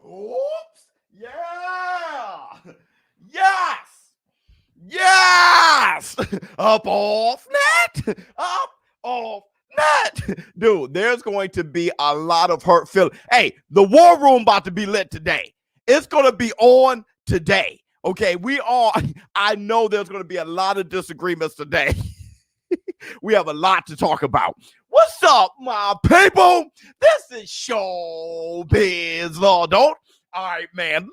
Oops. Yeah. Yes. Yes. Up off net. Up off net. Dude, there's going to be a lot of hurt feelings. Hey, the war room about to be lit today. It's going to be on today. Okay, I know there's going to be a lot of disagreements today. We have a lot to talk about. What's up, my people? This is ShowBizz, Lord. Don't. All right, man.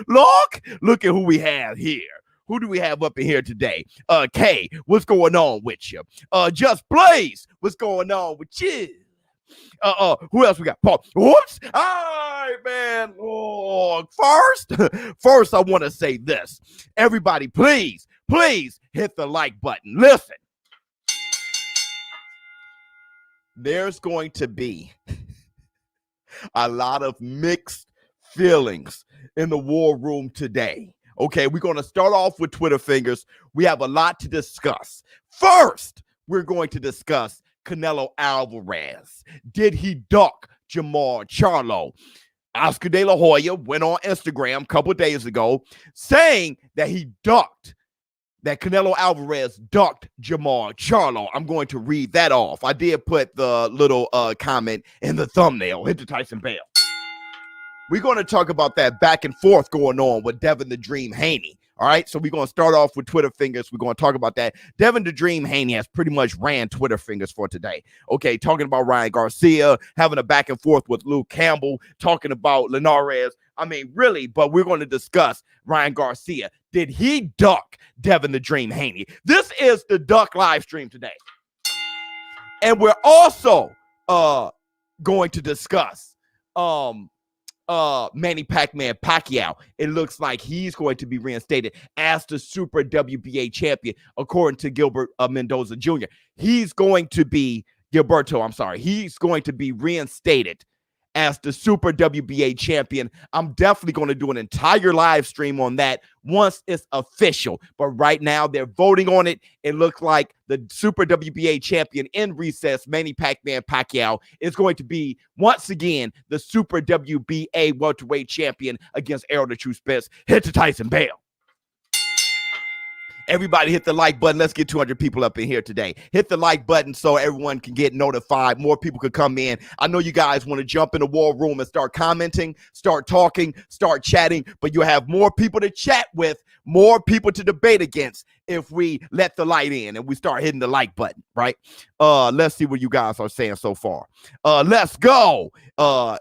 Look at who we have here. Who do we have up in here today? Kay, what's going on with you? Just Blaze, what's going on with you? Who else we got? Paul. Whoops. All right, man. Oh, first, I want to say this. Everybody, please hit the like button. Listen. There's going to be a lot of mixed feelings in the war room today. Okay, we're going to start off with Twitter fingers. We have a lot to discuss. First, we're going to discuss Canelo Alvarez. Did he duck Jermall Charlo? Oscar De La Hoya went on Instagram a couple of days ago saying that Canelo Alvarez ducked Jermall Charlo. I'm going to read that off. I did put the little comment in the thumbnail. Hit the Tyson Bale. We're going to talk about that back and forth going on with Devin the Dream Haney. All right, so we're going to start off with Twitter fingers. We're going to talk about that. Devin the Dream Haney has pretty much ran Twitter fingers for today. Okay, talking about Ryan Garcia, having a back and forth with Luke Campbell, talking about Linares. I mean, really, but we're going to discuss Ryan Garcia. Did he duck Devin the Dream Haney? This is the Duck live stream today. And we're also going to discuss Manny Pacquiao. It looks like he's going to be reinstated as the Super WBA champion, according to Gilbert Mendoza Jr. He's going to be reinstated as the Super WBA champion. I'm definitely going to do an entire live stream on that once it's official. But right now, they're voting on it. It looks like the Super WBA champion in recess, Manny Pacquiao, is going to be, once again, the Super WBA welterweight champion against Errol the True Spence. Hit to Tyson Bale. Everybody hit the like button. Let's get 200 people up in here today. Hit the like button so everyone can get notified. More people could come in. I know you guys want to jump in the war room and start commenting, start talking, start chatting, but you'll have more people to chat with, more people to debate against if we let the light in and we start hitting the like button, right? Let's see what you guys are saying so far. Let's go.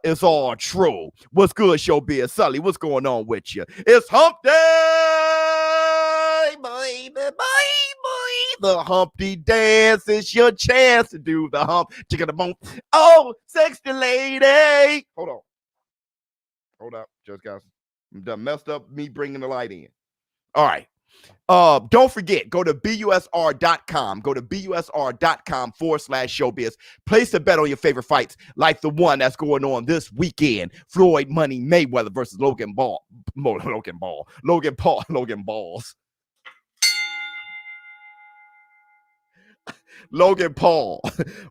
It's all true. What's good, ShowBizz? Sully, what's going on with you? It's hump day, baby. The Humpty dance is your chance to do the hump. Chicken the bone. Oh, sexy lady. Hold up, just guys. I'm done messed up me bringing the light in. All right. Don't forget, go to busr.com. Go to busr.com/ShowBizz. Place a bet on your favorite fights, like the one that's going on this weekend. Floyd Money Mayweather versus Logan Paul. Logan Paul,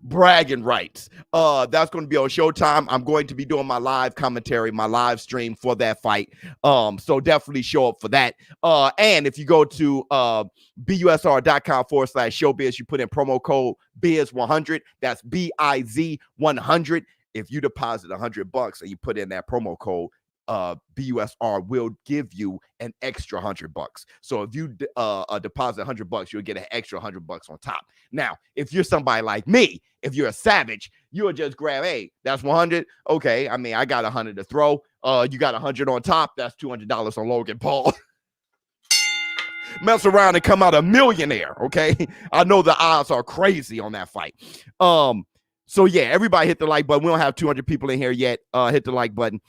bragging rights. That's going to be on Showtime. I'm going to be doing my live commentary, my live stream for that fight. So definitely show up for that. And if you go to busr.com/ShowBizz, you put in promo code BIZ100. That's BIZ100. If you deposit $100 and you put in that promo code, BUSR will give you an extra $100. So if you deposit $100, you'll get an extra $100 on top. Now, if you're somebody like me, if you're a savage, you'll just grab, hey, that's 100. Okay, I mean, I got 100 to throw. You got 100 on top. That's $200 on Logan Paul. Mess around and come out a millionaire. Okay, I know the odds are crazy on that fight. So yeah, everybody hit the like button. We don't have 200 people in here yet. Hit the like button.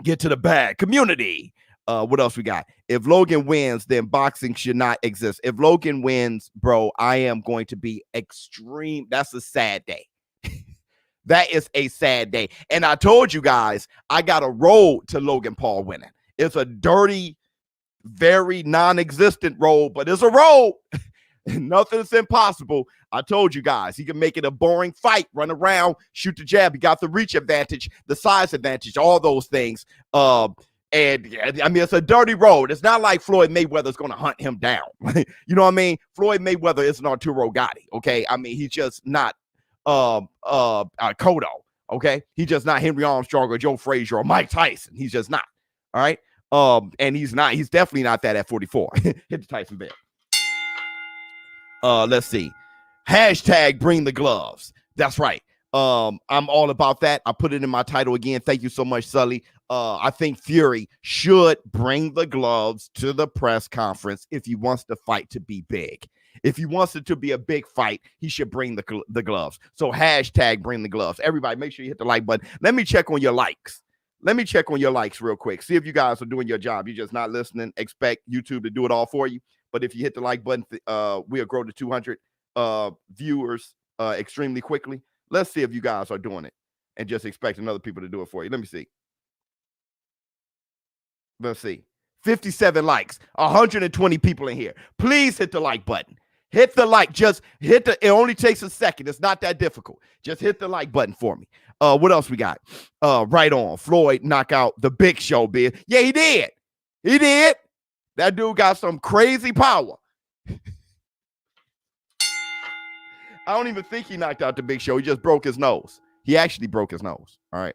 Get to the bag. Community. What else we got? If Logan wins, then boxing should not exist. If Logan wins, bro, I am going to be extreme. That's a sad day. That is a sad day. And I told you guys, I got a road to Logan Paul winning. It's a dirty, very non-existent road, but it's a road. Nothing's impossible. I told you guys, he can make it a boring fight, run around, shoot the jab. He got the reach advantage, the size advantage, all those things. And I mean, it's a dirty road. It's not like Floyd Mayweather's going to hunt him down. You know what I mean? Floyd Mayweather isn't Arturo Gatti. Okay. I mean, he's just not Cotto. Okay. He's just not Henry Armstrong or Joe Frazier or Mike Tyson. He's just not. All right. And he's definitely not that at 44. Hit the Tyson bell. Let's see. Hashtag bring the gloves. That's right. I'm all about that. I put it in my title again. Thank you so much, Sully. I think Fury should bring the gloves to the press conference if he wants the fight to be big. If he wants it to be a big fight, he should bring the gloves. So hashtag bring the gloves. Everybody, make sure you hit the like button. Let me check on your likes. Let me check on your likes real quick. See if you guys are doing your job. You're just not listening. Expect YouTube to do it all for you. But if you hit the like button, we'll grow to 200 viewers extremely quickly. Let's see if you guys are doing it and just expecting other people to do it for you. Let me see. Let's see. 57 likes, 120 people in here. Please hit the like button. Hit the like. Just hit the, it only takes a second. It's not that difficult. Just hit the like button for me. What else we got? Right on. Floyd knock out the big ShowBizz. Yeah, he did. He did. That dude got some crazy power. I don't even think he knocked out the Big Show. He just broke his nose. He actually broke his nose. All right.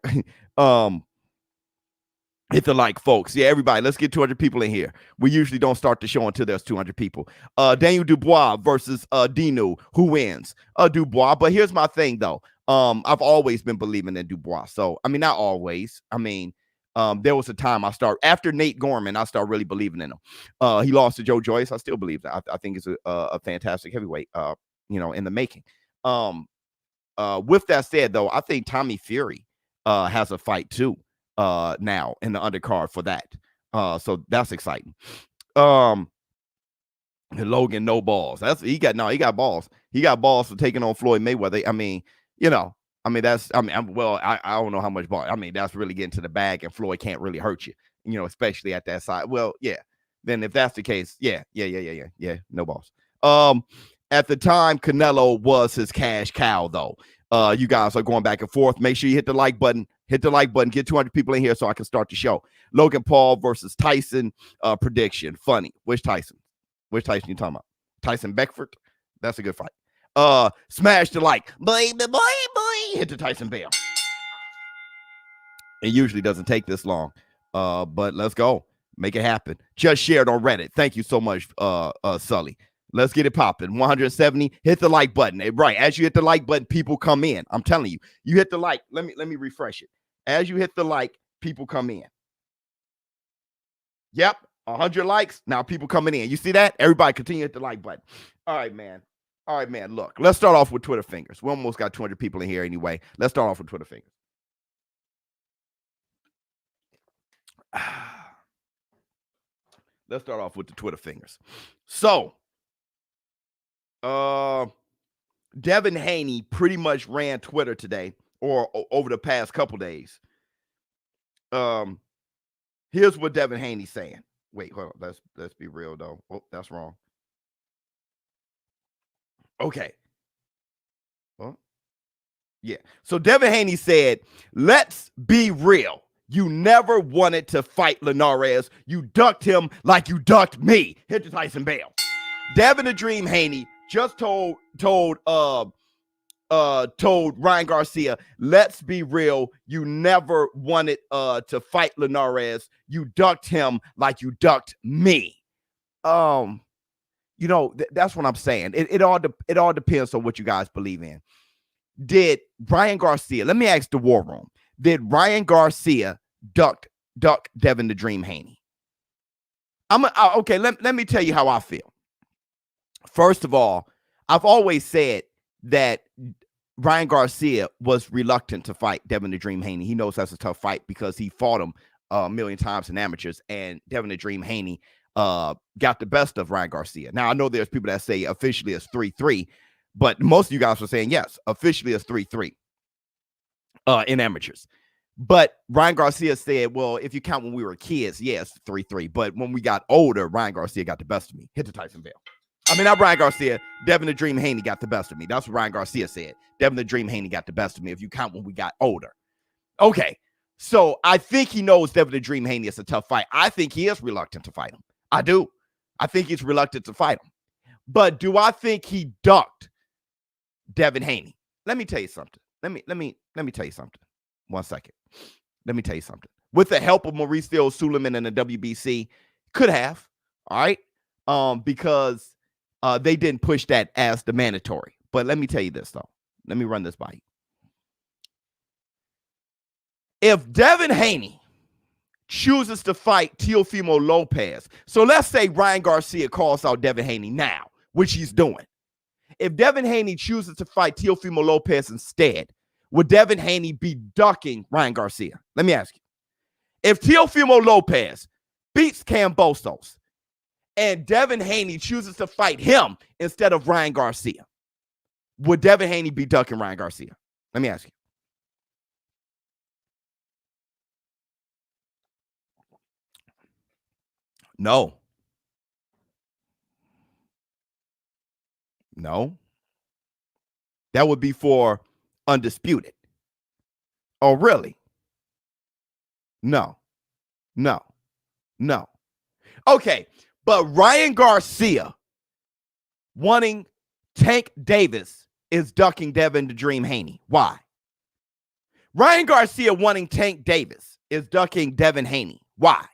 Hit the like, folks. Yeah, everybody, let's get 200 people in here. We usually don't start the show until there's 200 people. Daniel Dubois versus Dinu. Who wins? Dubois. But here's my thing, though. I've always been believing in Dubois. So, I mean, not always. I mean, there was a time after Nate Gorman, I started really believing in him. He lost to Joe Joyce. I still believe that. I think it's a fantastic heavyweight, in the making. With that said, though, I think Tommy Fury has a fight too now in the undercard for that. So that's exciting. Logan, no balls. He got balls. He got balls for taking on Floyd Mayweather. I mean, I don't know how much ball. I mean, that's really getting to the bag, and Floyd can't really hurt you, especially at that side. Well, yeah. Then if that's the case, yeah, no balls. At the time, Canelo was his cash cow, though. You guys are going back and forth. Make sure you hit the like button. Hit the like button. Get 200 people in here so I can start the show. Logan Paul versus Tyson prediction. Funny. Which Tyson? Which Tyson you talking about? Tyson Beckford? That's a good fight. Smash the like. Boy. Hit the Tyson bell. It usually doesn't take this long. But let's go. Make it happen. Just shared on Reddit. Thank you so much, Sully. Let's get it popping. 170. Hit the like button. Right. As you hit the like button, people come in. I'm telling you. You hit the like. Let me refresh it. As you hit the like, people come in. Yep. 100 likes. Now people coming in. You see that? Everybody continue to hit the like button. All right, man. Look, let's start off with Twitter fingers. We almost got 200 people in here anyway. Let's start off with Twitter fingers. Let's start off with the Twitter fingers. So, Devin Haney pretty much ran Twitter today or over the past couple days. Here's what Devin Haney's saying. Wait, hold on. Let's be real though. Oh, that's wrong. Okay. Well, yeah. So Devin Haney said, "Let's be real. You never wanted to fight Linares. You ducked him like you ducked me." Hit the Tyson bell. Devin the Dream Haney just told Ryan Garcia, "Let's be real. You never wanted to fight Linares. You ducked him like you ducked me." That's what I'm saying. It all depends on what you guys believe in. Did Ryan Garcia? Let me ask the War Room. Did Ryan Garcia duck Devin the Dream Haney? Okay. Let me tell you how I feel. First of all, I've always said that Ryan Garcia was reluctant to fight Devin the Dream Haney. He knows that's a tough fight because he fought him a million times in amateurs, and Devin the Dream Haney got the best of Ryan Garcia. Now, I know there's people that say officially it's 3-3, but most of you guys are saying, yes, officially it's 3-3 in amateurs. But Ryan Garcia said, well, if you count when we were kids, yes, 3-3. But when we got older, Ryan Garcia got the best of me. Hit the Tyson bell. I mean, not Ryan Garcia. Devin the Dream Haney got the best of me. That's what Ryan Garcia said. Devin the Dream Haney got the best of me if you count when we got older. Okay, so I think he knows Devin the Dream Haney is a tough fight. I think he is reluctant to fight him. I do. I think he's reluctant to fight him. But do I think he ducked Devin Haney? Let me tell you something. Let me tell you something. 1 second. Let me tell you something. With the help of Mauricio Suleiman and the WBC, could have, all right? Because they didn't push that as the mandatory. But let me tell you this, though. Let me run this by you. If Devin Haney chooses to fight Teofimo Lopez, so let's say Ryan Garcia calls out Devin Haney now, which he's doing. If Devin Haney chooses to fight Teofimo Lopez instead, would Devin Haney be ducking Ryan Garcia? Let me ask you. If Teofimo Lopez beats Kambosos and Devin Haney chooses to fight him instead of Ryan Garcia, would Devin Haney be ducking Ryan Garcia? Let me ask you. No. No. That would be for undisputed. Oh, really? No. No. No. Okay, but Ryan Garcia wanting Tank Davis is ducking Devin the Dream Haney. Why? Ryan Garcia wanting Tank Davis is ducking Devin Haney. Why?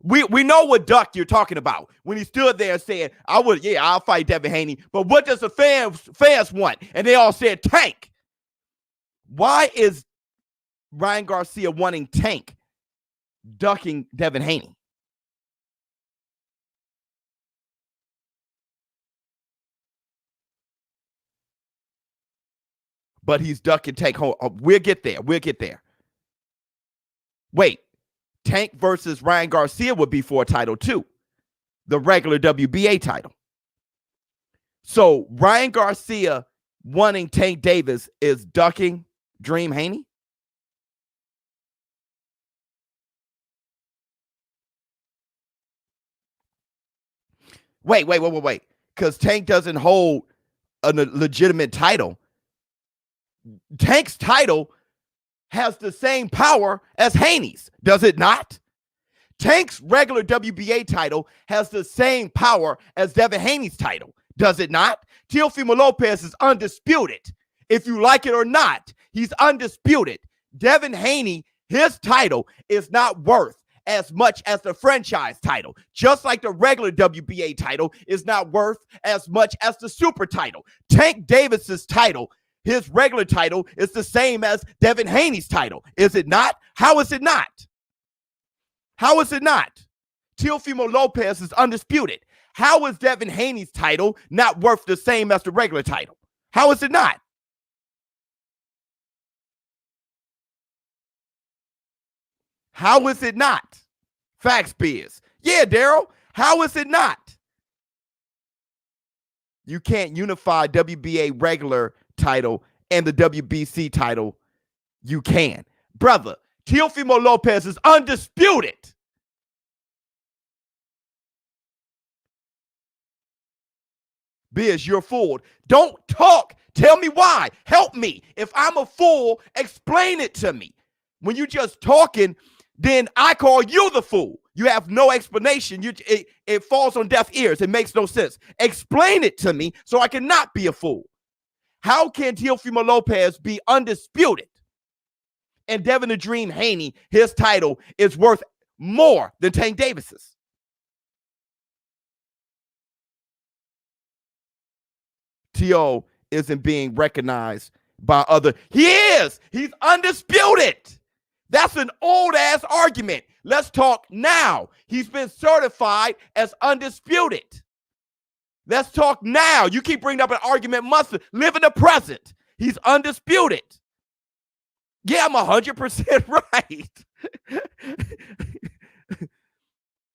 We know what duck you're talking about when he stood there saying, I'll fight Devin Haney. But what does the fans want? And they all said Tank. Why is Ryan Garcia wanting Tank ducking Devin Haney? But he's ducking Tank. We'll get there. We'll get there. Wait. Tank versus Ryan Garcia would be for a title too, the regular WBA title. So Ryan Garcia wanting Tank Davis is ducking Dream Haney? Wait. Because Tank doesn't hold a legitimate title. Tank's title has the same power as Haney's, does it not? Tank's regular WBA title has the same power as Devin Haney's title, does it not? Teofimo Lopez is undisputed. If you like it or not, he's undisputed. Devin Haney, his title is not worth as much as the franchise title, just like the regular WBA title is not worth as much as the super title. Tank Davis's title, his regular title, is the same as Devin Haney's title. Is it not? How is it not? How is it not? Teofimo Lopez is undisputed. How is Devin Haney's title not worth the same as the regular title? How is it not? How is it not? Facts Biz. Yeah, Daryl. How is it not? You can't unify WBA regular title and the WBC title. You can. Brother, Teofimo Lopez is undisputed. Biz, you're fooled. Don't talk. Tell me why. Help me. If I'm a fool, explain it to me. When you just talking, then I call you the fool. You have no explanation. It falls on deaf ears. It makes no sense. Explain it to me so I cannot be a fool. How can Teofimo Lopez be undisputed and Devin the Dream Haney, his title, is worth more than Tank Davis's? Teo isn't being recognized by other. He is. He's undisputed. That's an old-ass argument. Let's talk now. He's been certified as undisputed. Let's talk now. You keep bringing up an argument months. Live in the present. He's undisputed. Yeah, I'm 100% right.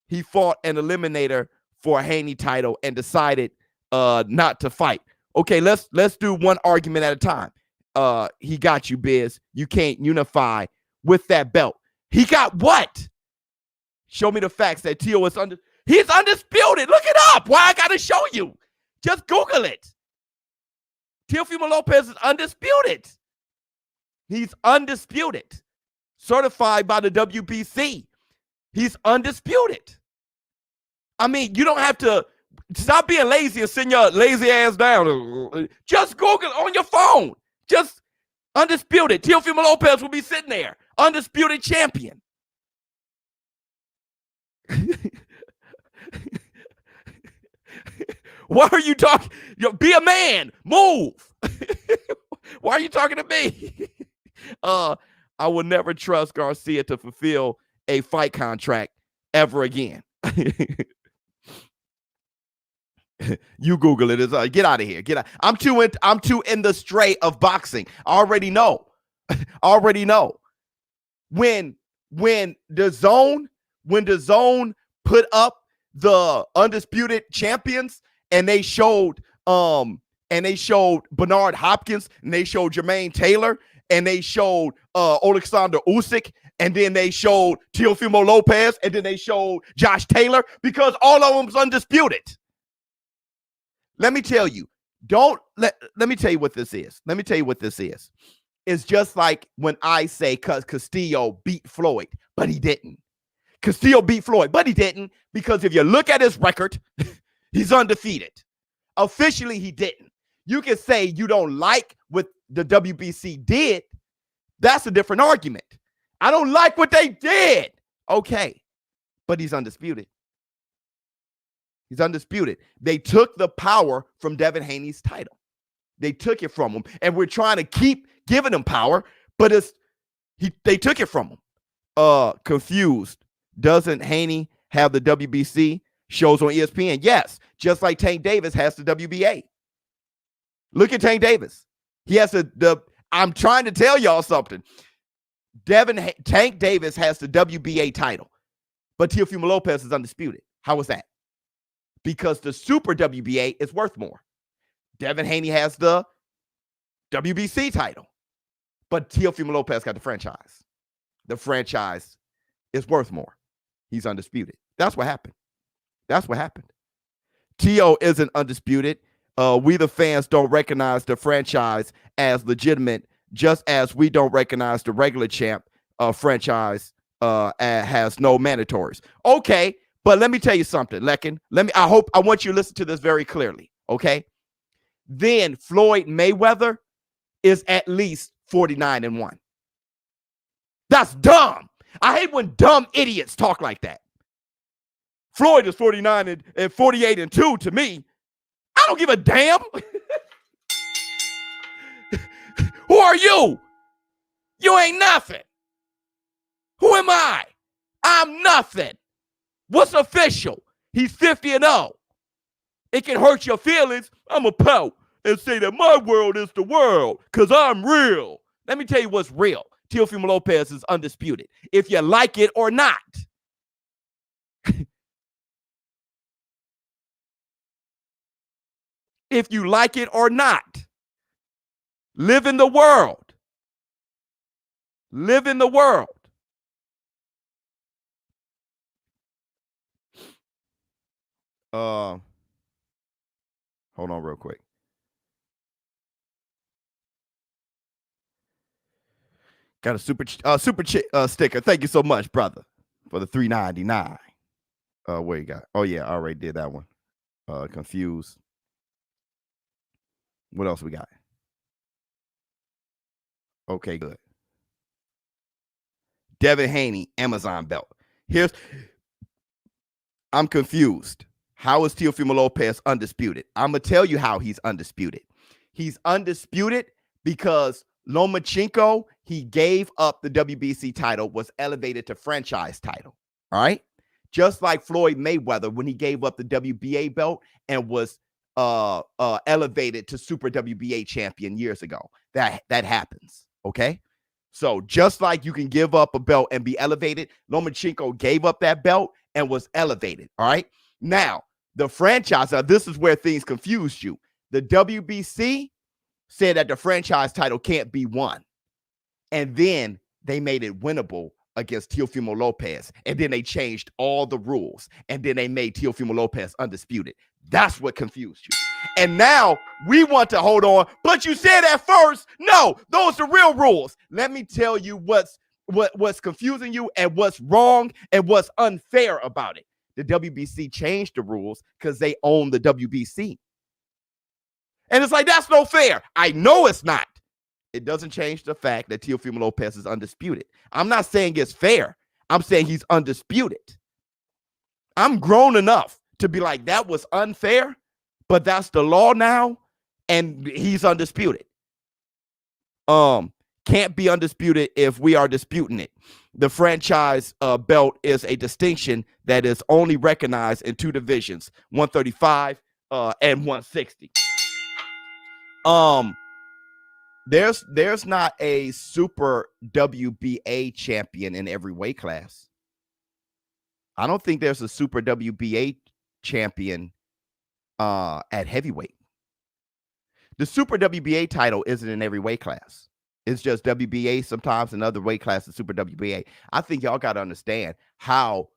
He fought an eliminator for a Haney title and decided not to fight. Okay, let's do one argument at a time. He got you, Biz. You can't unify with that belt. He got what? Show me the facts that Teo is he's undisputed. Look it up. Why I gotta show you? Just Google it. Teofimo Lopez is undisputed. He's undisputed. Certified by the WBC. He's undisputed. I mean, you don't have to stop being lazy and send your lazy ass down. Just Google it on your phone. Just undisputed. Teofimo Lopez will be sitting there. Undisputed champion. Why are you talking? Be a man. Move. Why are you talking to me? I will never trust Garcia to fulfill a fight contract ever again. You Google it. Get out of here. Get out. I'm too in the stray of boxing. I already know. When the zone put up the undisputed champions and they showed Bernard Hopkins and they showed Jermaine Taylor and they showed Alexander Usyk and then they showed Teofimo Lopez and then they showed Josh Taylor because all of them was undisputed. Let me tell you, let me tell you what this is. It's just like when I say Castillo beat Floyd, but he didn't. Castillo beat Floyd, but he didn't, because if you look at his record, he's undefeated. Officially, he didn't. You can say you don't like what the WBC did. That's a different argument. I don't like what they did. Okay, but he's undisputed. He's undisputed. They took the power from Devin Haney's title. They took it from him, and we're trying to keep giving him power, but they took it from him. Confused. Doesn't Haney have the WBC shows on ESPN? Yes, just like Tank Davis has the WBA. Look at Tank Davis. He has I'm trying to tell y'all something. Tank Davis has the WBA title, but Teofimo Lopez is undisputed. How is that? Because the Super WBA is worth more. Devin Haney has the WBC title, but Teofimo Lopez got the franchise. The franchise is worth more. He's undisputed. That's what happened. Teo isn't undisputed. We the fans don't recognize the franchise as legitimate, just as we don't recognize the regular champ franchise has no mandatories. Okay, but let me tell you something, Lekin. I want you to listen to this very clearly, okay? Then Floyd Mayweather is at least 49-1. That's dumb. I hate when dumb idiots talk like that. Floyd is 49 and 48-2 to me. I don't give a damn. Who are you? You ain't nothing. Who am I? I'm nothing. What's official? He's 50-0. It can hurt your feelings. I'm a pout and say that my world is the world because I'm real. Let me tell you what's real. Teofimo Lopez is undisputed, if you like it or not. If you like it or not. Live in the world. Live in the world. Hold on real quick. Got a super sticker. Thank you so much, brother, for the $3.99. What you got? Oh yeah, I already did that one. Confused. What else we got? Okay, good. Devin Haney, Amazon belt. I'm confused. How is Teofimo Lopez undisputed? I'm going to tell you how he's undisputed. He's undisputed because Lomachenko, he gave up the WBC title, was elevated to franchise title. All right? Just like Floyd Mayweather when he gave up the WBA belt and was elevated to Super WBA champion years ago. That happens, okay? So just like you can give up a belt and be elevated, Lomachenko gave up that belt and was elevated, all right? Now, the franchise, this is where things confused you. The WBC said that the franchise title can't be won. And then they made it winnable against Teofimo Lopez. And then they changed all the rules. And then they made Teofimo Lopez undisputed. That's what confused you. And now we want to hold on. But you said at first, no, those are real rules. Let me tell you what's confusing you and what's wrong and what's unfair about it. The WBC changed the rules because they own the WBC. And it's like, that's no fair. I know it's not. It doesn't change the fact that Teofimo Lopez is undisputed. I'm not saying it's fair. I'm saying he's undisputed. I'm grown enough to be like, that was unfair, but that's the law now, and he's undisputed. Can't be undisputed if we are disputing it. The franchise belt is a distinction that is only recognized in two divisions, 135 and 160. There's not a super WBA champion in every weight class. I don't think there's a super WBA champion at heavyweight. The super WBA title isn't in every weight class. It's just WBA sometimes in other weight classes, super WBA. I think y'all got to understand how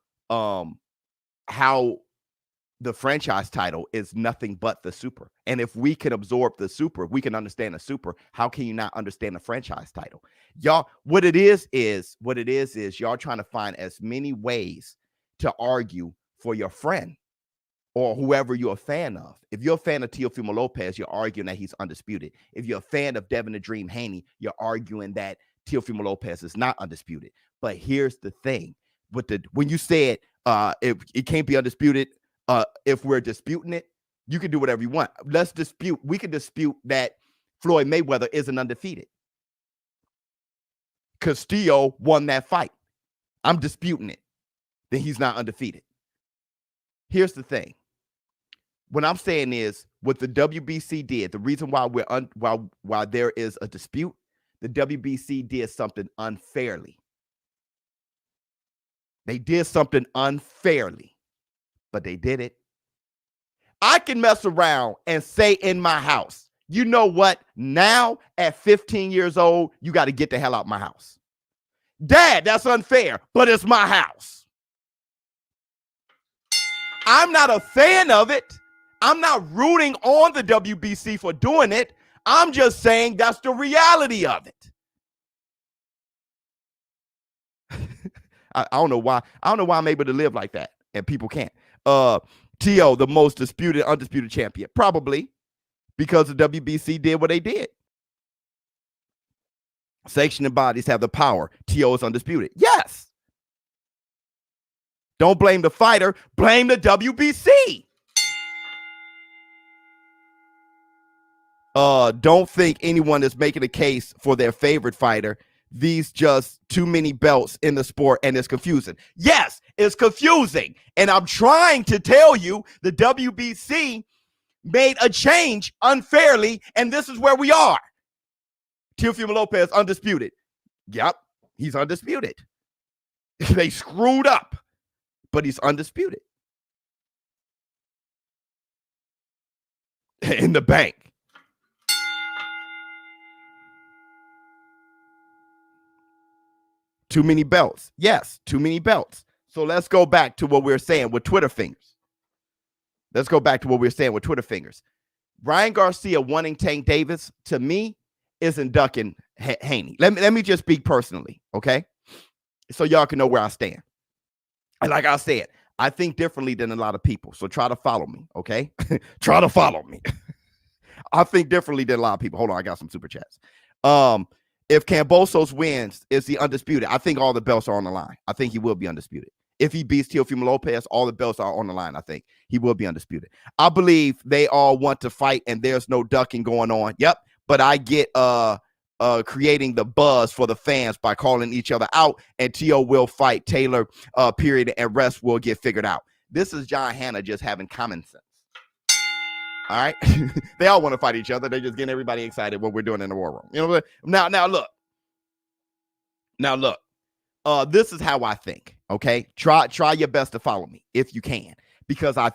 the franchise title is nothing but the super. And if we can absorb the super, we can understand the super. How can you not understand the franchise title? Y'all, what it is y'all trying to find as many ways to argue for your friend or whoever you're a fan of. If you're a fan of Teofimo Lopez, you're arguing that he's undisputed. If you're a fan of Devin the Dream Haney, you're arguing that Teofimo Lopez is not undisputed. But here's the thing. When you said if it can't be undisputed, if we're disputing it, you can do whatever you want. We can dispute that Floyd Mayweather isn't undefeated. Castillo won that fight. I'm disputing it. Then he's not undefeated. Here's the thing. What I'm saying is what the WBC did, the reason why why there is a dispute, the WBC did something unfairly. They did something unfairly, but they did it. I can mess around and say in my house, you know what? Now at 15 years old, you got to get the hell out of my house. Dad, that's unfair, but it's my house. I'm not a fan of it. I'm not rooting on the WBC for doing it. I'm just saying that's the reality of it. I don't know why. I don't know why I'm able to live like that and people can't. T.O., the most undisputed champion. Probably because the WBC did what they did. Sanctioning bodies have the power. T.O. is undisputed. Yes. Don't blame the fighter. Blame the WBC. Don't think anyone is making a case for their favorite fighter. These just too many belts in the sport, and it's confusing. Yes, it's confusing. And I'm trying to tell you the WBC made a change unfairly, and this is where we are. Teofimo Lopez, undisputed. Yep, he's undisputed. They screwed up, but he's undisputed. In the bank. Too many belts. Yes, too many belts. So let's go back to what we were saying with Twitter fingers. Ryan Garcia wanting Tank Davis, to me, isn't ducking Haney. Let me just speak personally, okay? So y'all can know where I stand. And like I said, I think differently than a lot of people. So try to follow me, okay? Try to follow me. I think differently than a lot of people. Hold on, I got some super chats. If Kambosos wins, is he undisputed? I think all the belts are on the line. I think he will be undisputed. If he beats Teofimo Lopez, all the belts are on the line. I think he will be undisputed. I believe they all want to fight and there's no ducking going on. Yep. But I get creating the buzz for the fans by calling each other out, and T.O. will fight Taylor, period, and rest will get figured out. This is John Hanna just having common sense. All right. They all want to fight each other. They're just getting everybody excited what we're doing in the war room. You know what? Now look. This is how I think. Okay. Try your best to follow me if you can, because I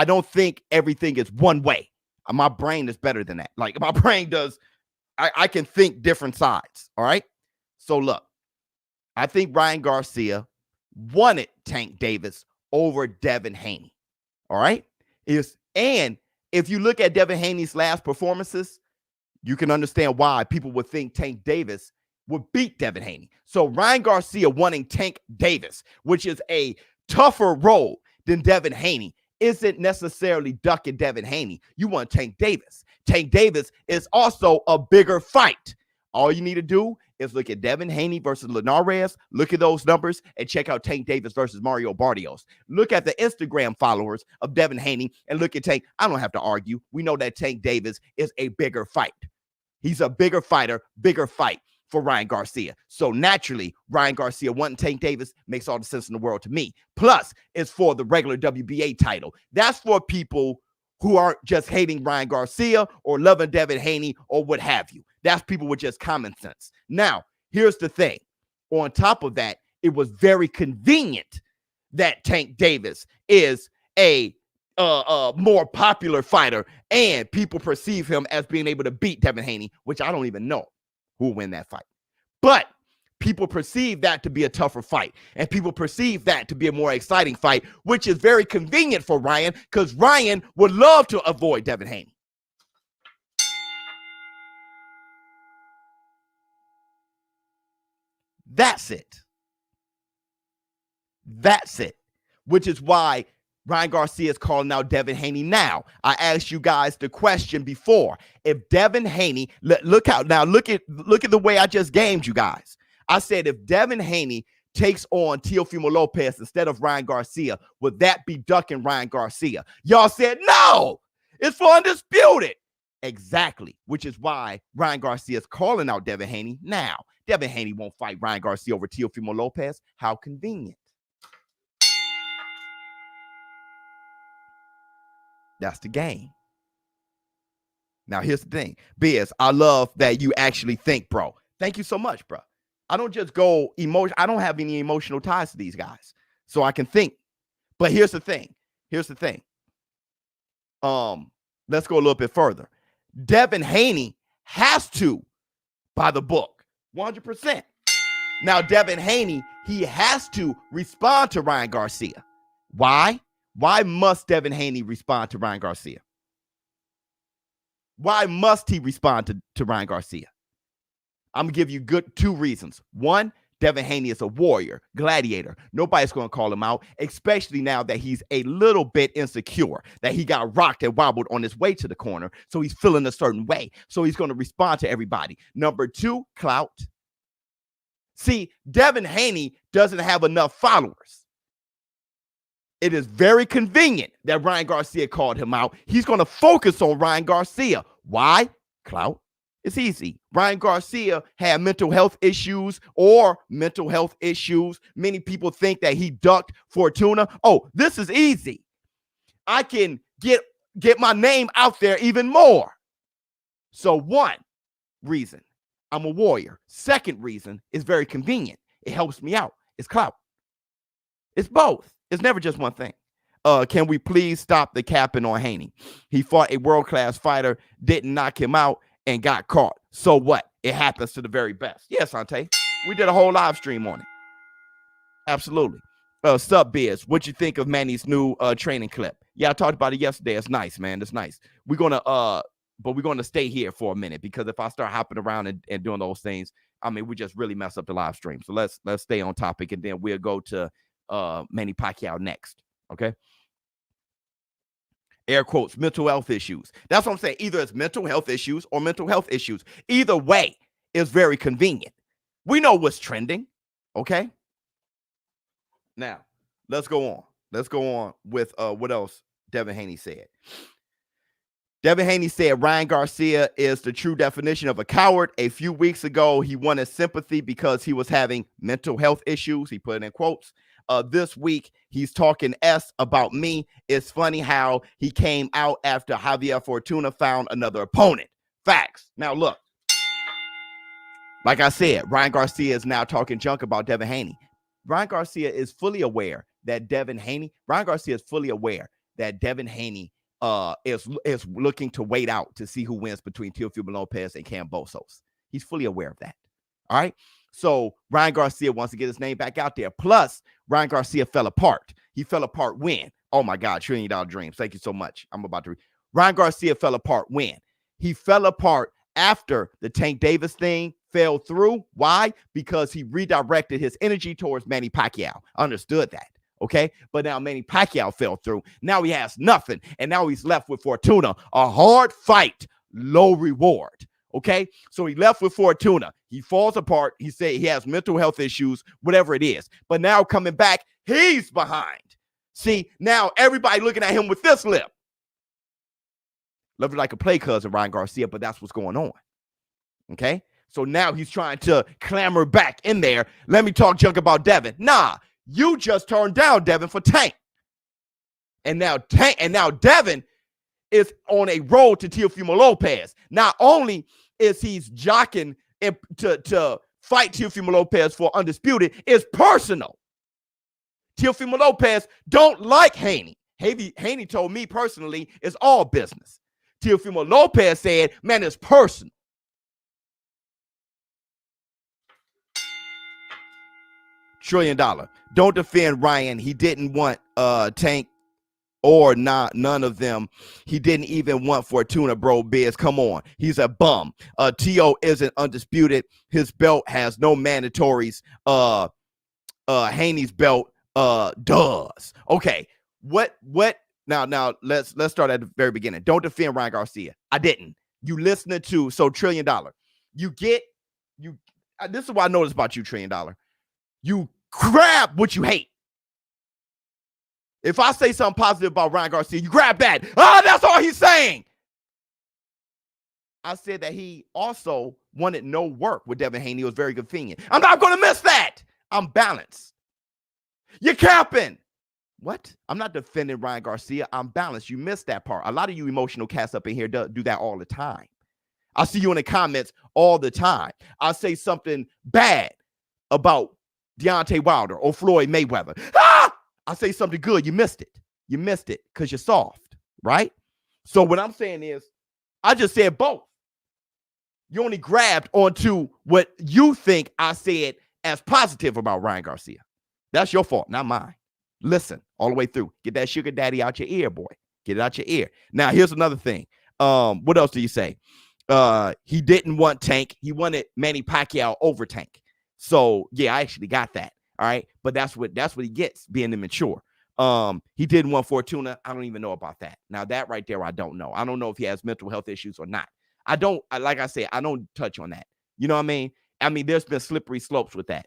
don't think everything is one way. My brain is better than that. Like my brain does. I can think different sides. All right. So look, I think Ryan Garcia wanted Tank Davis over Devin Haney. All right. If you look at Devin Haney's last performances, you can understand why people would think Tank Davis would beat Devin Haney. So Ryan Garcia wanting Tank Davis, which is a tougher role than Devin Haney, isn't necessarily ducking Devin Haney. You want Tank Davis. Tank Davis is also a bigger fight. All you need to do is look at Devin Haney versus Linares, look at those numbers, and check out Tank Davis versus Mario Barrios. Look at the Instagram followers of Devin Haney and look at Tank. I don't have to argue. We know that Tank Davis is a bigger fight. He's a bigger fighter, bigger fight for Ryan Garcia. So naturally, Ryan Garcia wanting Tank Davis makes all the sense in the world to me. Plus, it's for the regular WBA title. That's for people who aren't just hating Ryan Garcia or loving Devin Haney or what have you. That's people with just common sense. Now, here's the thing. On top of that, it was very convenient that Tank Davis is a more popular fighter and people perceive him as being able to beat Devin Haney, which I don't even know who will win that fight. But people perceive that to be a tougher fight, and people perceive that to be a more exciting fight, which is very convenient for Ryan because Ryan would love to avoid Devin Haney. That's it. That's it. Which is why Ryan Garcia is calling out Devin Haney now. I asked you guys the question before. If Devin Haney, look out now, look at the way I just gamed you guys. I said if Devin Haney takes on Teofimo Lopez instead of Ryan Garcia, would that be ducking Ryan Garcia? Y'all said no. It's for undisputed. Exactly, which is why Ryan Garcia is calling out Devin Haney now. Devin Haney won't fight Ryan Garcia over Teofimo Lopez. How convenient. That's the game. Now, here's the thing. Biz, I love that you actually think, bro. Thank you so much, bro. I don't just go emotion. I don't have any emotional ties to these guys, so I can think. But here's the thing. Let's go a little bit further. Devin Haney has to by the book, 100%. Now, Devin Haney, he has to respond to Ryan Garcia. Why? Why must Devin Haney respond to Ryan Garcia? Why must he respond to Ryan Garcia? I'm going to give you two reasons. One, Devin Haney is a warrior, gladiator. Nobody's going to call him out, especially now that he's a little bit insecure, that he got rocked and wobbled on his way to the corner. So he's feeling a certain way. So he's going to respond to everybody. Number two, clout. See, Devin Haney doesn't have enough followers. It is very convenient that Ryan Garcia called him out. He's going to focus on Ryan Garcia. Why? Clout. It's easy. Ryan Garcia had mental health issues. Many people think that he ducked Fortuna. Oh, this is easy. I can get my name out there even more. So one reason, I'm a warrior. Second reason is very convenient. It helps me out. It's clout. It's both. It's never just one thing. Can we please stop the capping on Haney? He fought a world-class fighter, didn't knock him out, and got caught. So what? It happens to the very best. Yes, Ante. We did a whole live stream on it. Absolutely. Sup, Biz. What you think of Manny's new training clip? Yeah, I talked about it yesterday. It's nice, man. It's nice. We're gonna stay here for a minute because if I start hopping around and doing those things, I mean, we just really mess up the live stream. So let's stay on topic, and then we'll go to Manny Pacquiao next. Okay. Air quotes, mental health issues. That's what I'm saying. Either it's mental health issues or mental health issues. Either way is very convenient. We know what's trending. Okay. Now, let's go on. Let's go on with what else Devin Haney said. Devin Haney said Ryan Garcia is the true definition of a coward. A few weeks ago, he wanted sympathy because he was having mental health issues. He put it in quotes. This week, he's talking S about me. It's funny how he came out after Javier Fortuna found another opponent. Facts. Now, look. Like I said, Ryan Garcia is now talking junk about Devin Haney. Ryan Garcia is fully aware that Devin Haney is looking to wait out to see who wins between Teofimo Lopez and Kambosos. He's fully aware of that. All right. So Ryan Garcia wants to get his name back out there. Plus, Ryan Garcia fell apart. He fell apart when? Oh my God, $1 trillion dreams. Thank you so much. Ryan Garcia fell apart when? He fell apart after the Tank Davis thing fell through. Why? Because he redirected his energy towards Manny Pacquiao. Understood that. Okay. But now Manny Pacquiao fell through. Now he has nothing. And now he's left with Fortuna. A hard fight, low reward. Okay. So he left with Fortuna. He falls apart. He said he has mental health issues, whatever it is. But now coming back, he's behind. See, now everybody looking at him with this lip. Love it like a play cousin, Ryan Garcia, but that's what's going on. Okay. So now he's trying to clamber back in there. Let me talk junk about Devin. Nah, you just turned down Devin for Tank. And now Devin is on a road to Teofimo Lopez. Not only is he's jockeying to fight Teofimo Lopez for undisputed, it's personal. Teofimo Lopez don't like Haney. Haney told me personally it's all business. Teofimo Lopez said, man, it's personal. $1 trillion. Don't defend Ryan. He didn't want Tank or none of them. He didn't even want Fortuna, bro. Biz, come on. He's a bum. T.O. isn't undisputed. His belt has no mandatories. Haney's belt does. Okay. What? Now let's start at the very beginning. Don't defend Ryan Garcia. I didn't. You listening to $1 trillion. This is what I noticed about you, $1 trillion. You grab what you hate. If I say something positive about Ryan Garcia, you grab that. That's all he's saying. I said that he also wanted no work with Devin Haney. It was very convenient. I'm not going to miss that. I'm balanced. You're capping. What? I'm not defending Ryan Garcia. I'm balanced. You missed that part. A lot of you emotional cats up in here do that all the time. I see you in the comments all the time. I say something bad about Deontay Wilder or Floyd Mayweather. I say something good. You missed it. You missed it because you're soft, right? So what I'm saying is, I just said both. You only grabbed onto what you think I said as positive about Ryan Garcia. That's your fault, not mine. Listen all the way through. Get that sugar daddy out your ear, boy. Get it out your ear. Now, here's another thing. What else do you say? He didn't want Tank. He wanted Manny Pacquiao over Tank. So, yeah, I actually got that. All right. But that's what he gets, being immature. He didn't want Fortuna. I don't even know about that. Now, that right there, I don't know. I don't know if he has mental health issues or not. Like I said, I don't touch on that. You know what I mean? I mean, there's been slippery slopes with that.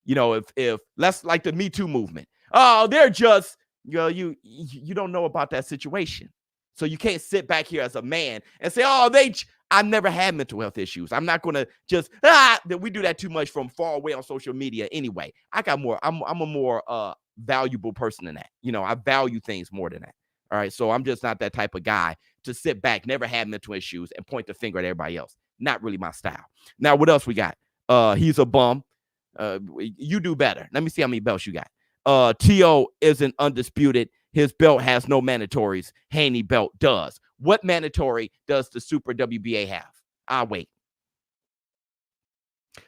You know, if let's like the Me Too movement. Oh, they're just, you don't know about that situation. So you can't sit back here as a man and say, I've never had mental health issues. I'm not going to just, that we do that too much from far away on social media anyway. I'm a more valuable person than that. You know, I value things more than that. All right. So I'm just not that type of guy to sit back, never had mental issues and point the finger at everybody else. Not really my style. Now, what else we got? He's a bum. You do better. Let me see how many belts you got. T.O. isn't undisputed. His belt has no mandatories. Haney belt does. What mandatory does the Super WBA have? I'll wait.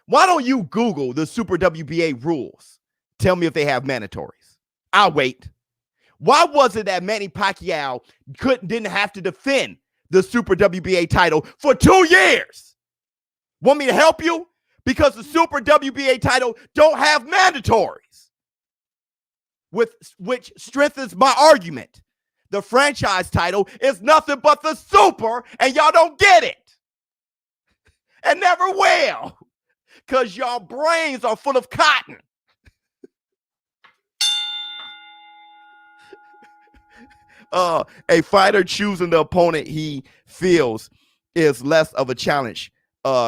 Why don't you Google the Super WBA rules? Tell me if they have mandatories. I'll wait. Why was it that Manny Pacquiao didn't have to defend the Super WBA title for 2 years? Want me to help you? Because the Super WBA title don't have mandatories, which strengthens my argument. The franchise title is nothing but the Super, and y'all don't get it. And never will, because y'all brains are full of cotton. A fighter choosing the opponent he feels is less of a challenge.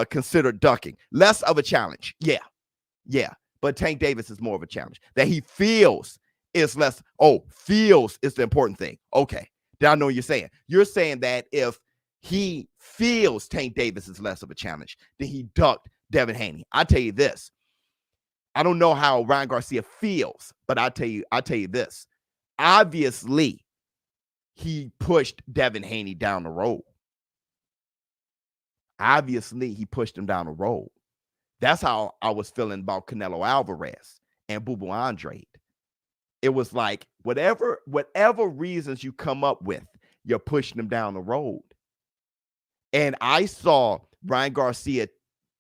Considered ducking. Less of a challenge. Yeah. But Tank Davis is more of a challenge. That he feels is less. Feels is the important thing. Okay. Now I know what you're saying. You're saying that if he feels Tank Davis is less of a challenge, then he ducked Devin Haney. I tell you this. I don't know how Ryan Garcia feels, but I tell you this. Obviously, he pushed Devin Haney down the road. Obviously, he pushed him down the road. That's how I was feeling about Canelo Alvarez and Boo Boo Andrade. It was like, whatever reasons you come up with, you're pushing him down the road. And I saw Ryan Garcia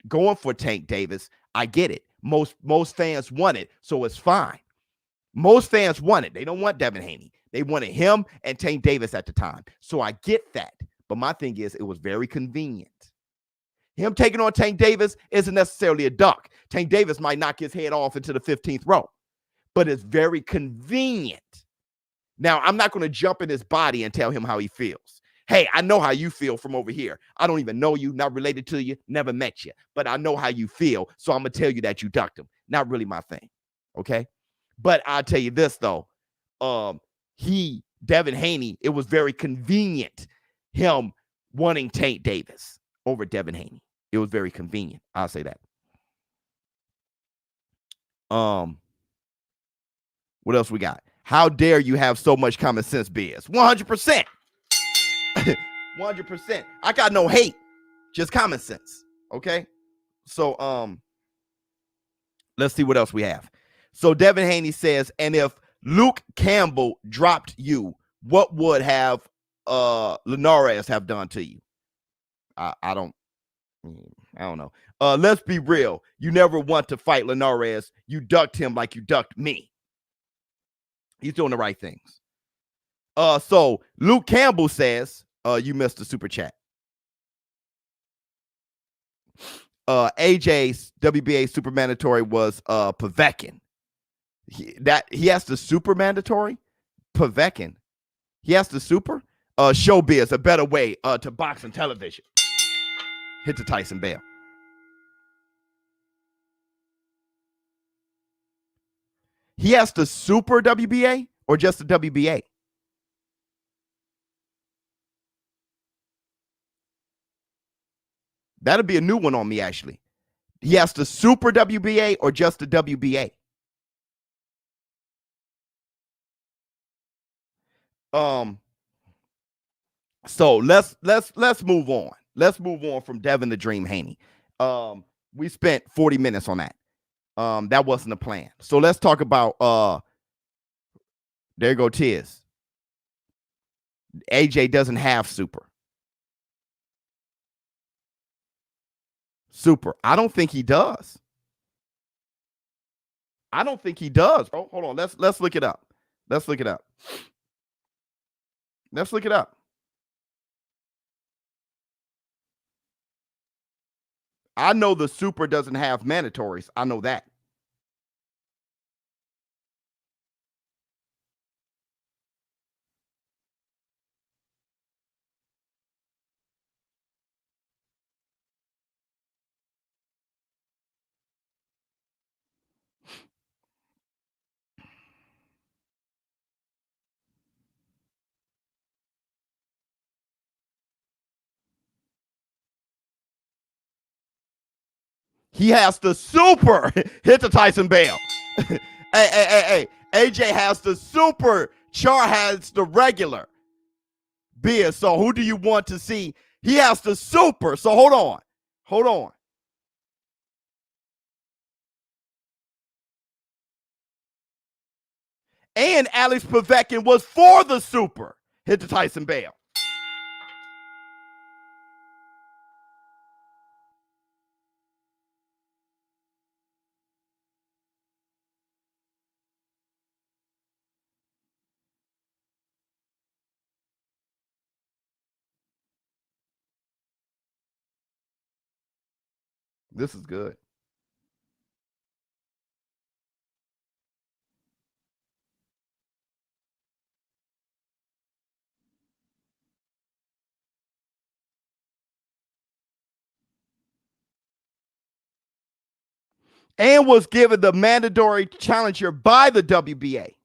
going for Tank Davis. I get it. Most fans want it, so it's fine. Most fans want it. They don't want Devin Haney. They wanted him and Tank Davis at the time. So I get that. But my thing is, it was very convenient. Him taking on Tank Davis isn't necessarily a duck. Tank Davis might knock his head off into the 15th row, but it's very convenient. Now, I'm not going to jump in his body and tell him how he feels. Hey, I know how you feel from over here. I don't even know you, not related to you, never met you, but I know how you feel, so I'm going to tell you that you ducked him. Not really my thing, okay? But I'll tell you this, though. Devin Haney, it was very convenient, him wanting Tank Davis over Devin Haney. It was very convenient. I'll say that. What else we got? How dare you have so much common sense, Biz? 100%. 100%. I got no hate, just common sense. Okay. So let's see what else we have. So Devin Haney says, and if Luke Campbell dropped you, what would have Linares have done to you? I don't know. Let's be real. You never want to fight Linares. You ducked him like you ducked me. He's doing the right things. So Luke Campbell says, you missed the super chat. AJ's WBA super mandatory was Povetkin. He has the super mandatory? Povetkin. He has the super? ShowBizz, a better way to box and television. Hit the Tyson Bell. He has the super WBA or just the WBA? That'll be a new one on me, actually. He has the super WBA or just the WBA? So let's move on. Let's move on from Devin the Dream Haney. We spent 40 minutes on that. That wasn't the plan. So let's talk about there you go, Tiz. AJ doesn't have super. Super. I don't think he does. I don't think he does. Oh, hold on. Let's look it up. Let's look it up. Let's look it up. I know the super doesn't have mandatories. I know that. He has the super. Hit the Tyson Bell. Hey. AJ has the super. Char has the regular. Beer. So who do you want to see? He has the super. So hold on. And Alex Povetkin was for the super. Hit the Tyson Bell. This is good. And was given the mandatory challenger by the WBA.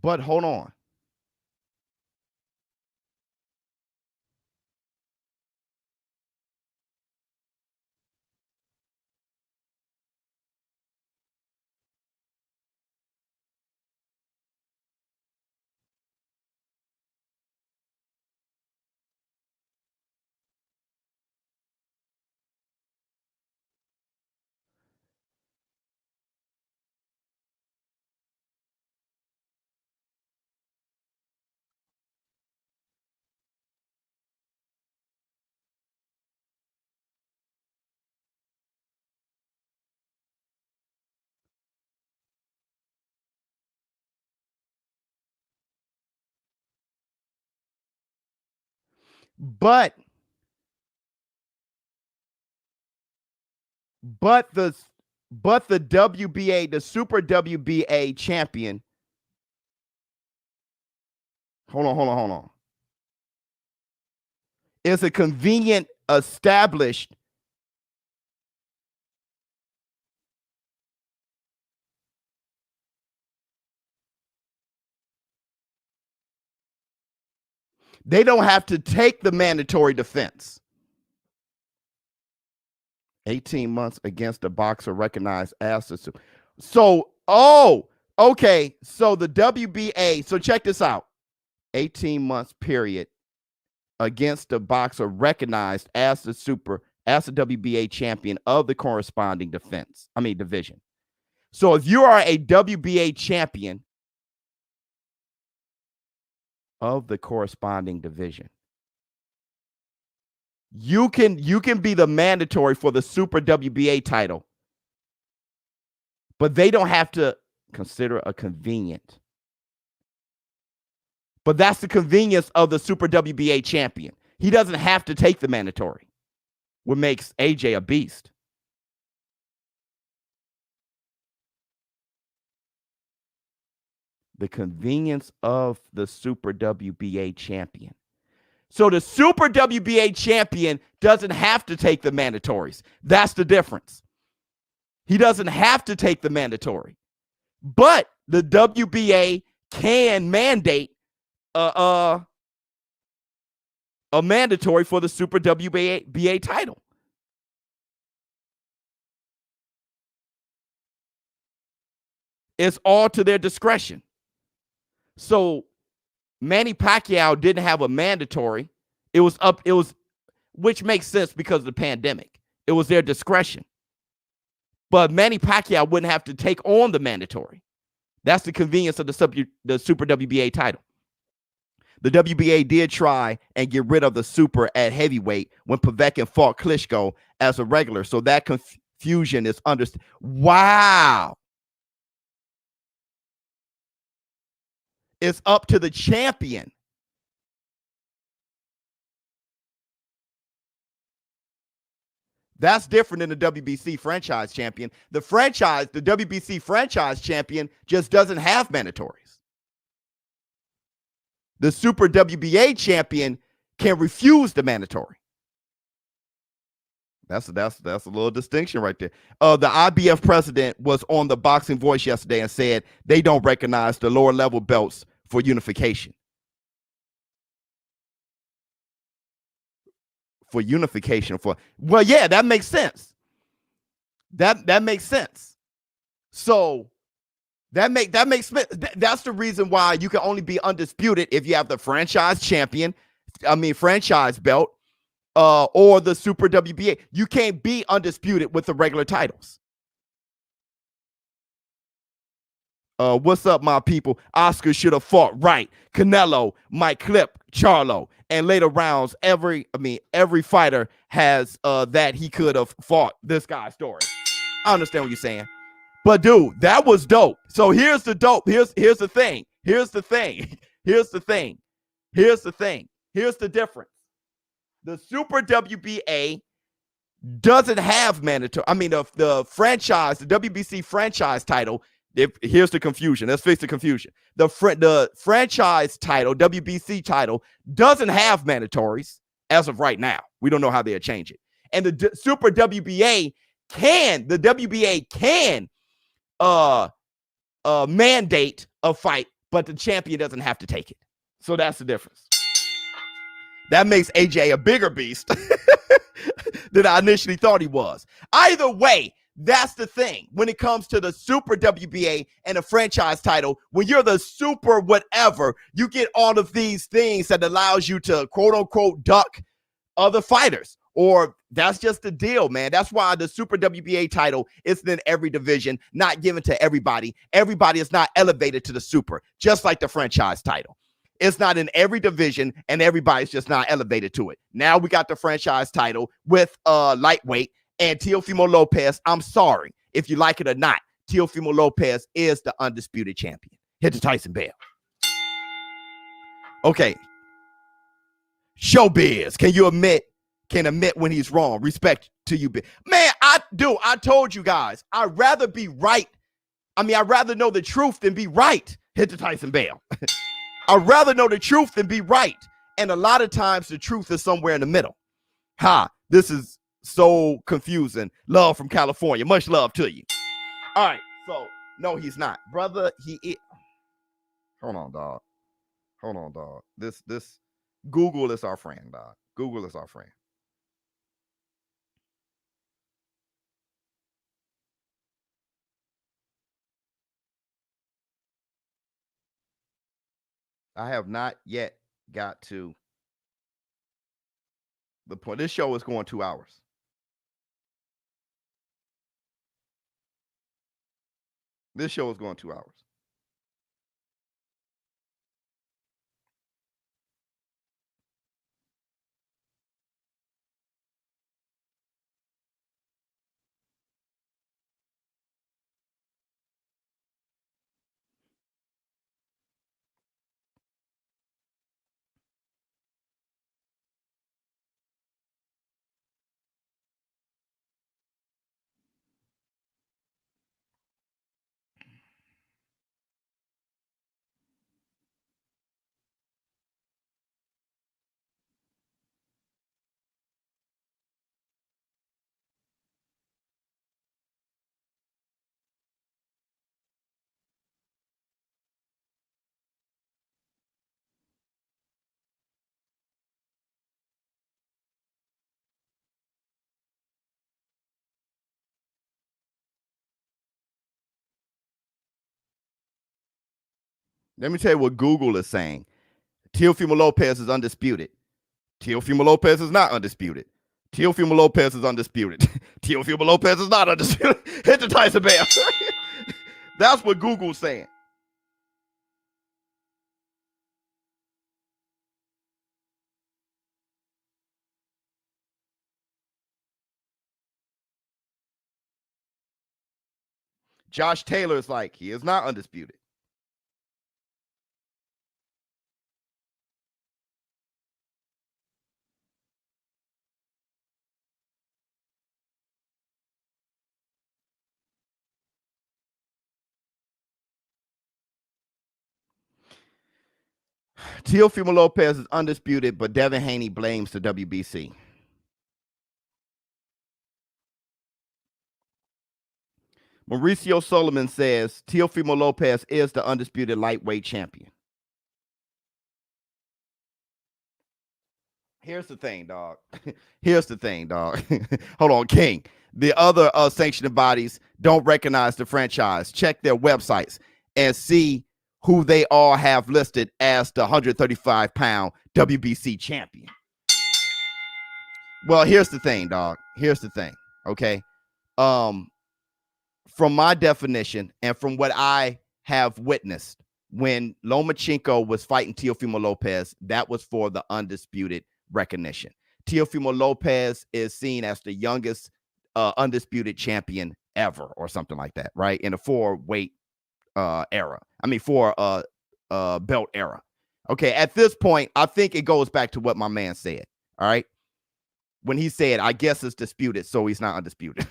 But hold on. But the WBA, the Super WBA champion. Hold on. Is a convenient established they don't have to take the mandatory defense. 18 months against a boxer recognized as the super. So, okay. So the WBA, so check this out. 18 months period against a boxer recognized as the WBA champion of the corresponding division. So if you are a WBA champion of the corresponding division, you can be the mandatory for the Super WBA title, but they don't have to consider a convenient. But that's the convenience of the Super WBA champion. He doesn't have to take the mandatory, what makes AJ a beast. The convenience of the Super WBA champion. So the Super WBA champion doesn't have to take the mandatories. That's the difference. He doesn't have to take the mandatory. But the WBA can mandate a mandatory for the Super WBA title. It's all to their discretion. So Manny Pacquiao didn't have a mandatory. Which makes sense because of the pandemic. It was their discretion. But Manny Pacquiao wouldn't have to take on the mandatory. That's the convenience of the Super WBA title. The WBA did try and get rid of the Super at heavyweight when Povetkin fought Klitschko as a regular. So that confusion is understood. Wow. It's up to the champion. That's different than the WBC franchise champion. The WBC franchise champion just doesn't have mandatories. The Super WBA champion can refuse the mandatory. That's a little distinction right there. The IBF president was on the Boxing Voice yesterday and said they don't recognize the lower level belts for unification. Well, yeah, that makes sense. That makes sense. So that's the reason why you can only be undisputed if you have the franchise belt, or the Super WBA. You can't be undisputed with the regular titles. What's up, my people? Oscar should have fought right. Canelo might clip Charlo. And later rounds, every fighter has that he could have fought this guy's story. I understand what you're saying. But dude, that was dope. So here's the dope. Here's the thing. Here's the difference. The Super WBA doesn't have mandatory. The franchise, the WBC franchise title. Here's the confusion. Let's fix the confusion. The franchise title, WBC title, doesn't have mandatories as of right now. We don't know how they'll change it. And the Super WBA can. The WBA can mandate a fight, but the champion doesn't have to take it. So that's the difference. That makes AJ a bigger beast than I initially thought he was. Either way, that's the thing. When it comes to the Super WBA and the franchise title, when you're the super whatever, you get all of these things that allows you to quote unquote duck other fighters. Or that's just the deal, man. That's why the Super WBA title isn't in every division, not given to everybody. Everybody is not elevated to the Super, just like the franchise title. It's not in every division, and everybody's just not elevated to it. Now we got the franchise title with lightweight, and Teofimo Lopez. I'm sorry if you like it or not. Teofimo Lopez is the undisputed champion. Hit the Tyson bell. Okay. ShowBizz, can admit when he's wrong. Respect to you. Man, I told you guys, I'd rather be right. I'd rather know the truth than be right. Hit the Tyson Bale. I'd rather know the truth than be right. And a lot of times the truth is somewhere in the middle. This is so confusing. Love from California. Much love to you. All right. So, no, he's not. Brother, he is. Hold on, dog. This Google is our friend, dog. Google is our friend. I have not yet got to the point. This show is going 2 hours. This show is going 2 hours. Let me tell you what Google is saying. Teofimo Lopez is undisputed. Teofimo Lopez is not undisputed. Teofimo Lopez is undisputed. Teofimo Lopez is not undisputed. Hit the Tyson Bale. That's what Google's saying. Josh Taylor is like, he is not undisputed. Teofimo Lopez is undisputed, but Devin Haney blames the WBC. Mauricio Solomon says Teofimo Lopez is the undisputed lightweight champion. Here's the thing, dog. Hold on, King. The other sanctioning bodies don't recognize the franchise. Check their websites and see who they all have listed as the 135-pound WBC champion. Well, here's the thing, dog. Okay? From my definition and from what I have witnessed, when Lomachenko was fighting Teofimo Lopez, that was for the undisputed recognition. Teofimo Lopez is seen as the youngest undisputed champion ever or something like that, right? In a four-weight era. Four belt era. Okay, at this point, I think it goes back to what my man said, all right? When he said, I guess it's disputed, so he's not undisputed.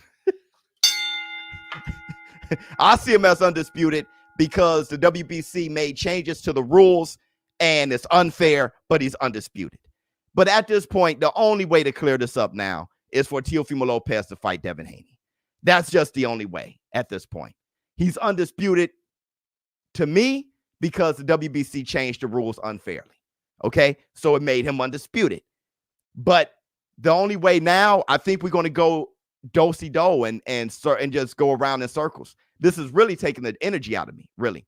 I see him as undisputed because the WBC made changes to the rules and it's unfair, but he's undisputed. But at this point, the only way to clear this up now is for Teofimo Lopez to fight Devin Haney. That's just the only way at this point. He's undisputed to me because the WBC changed the rules unfairly. Okay, so it made him undisputed. But the only way now, I think we're going to go do-si-do and just go around in circles. This is really taking the energy out of me, really.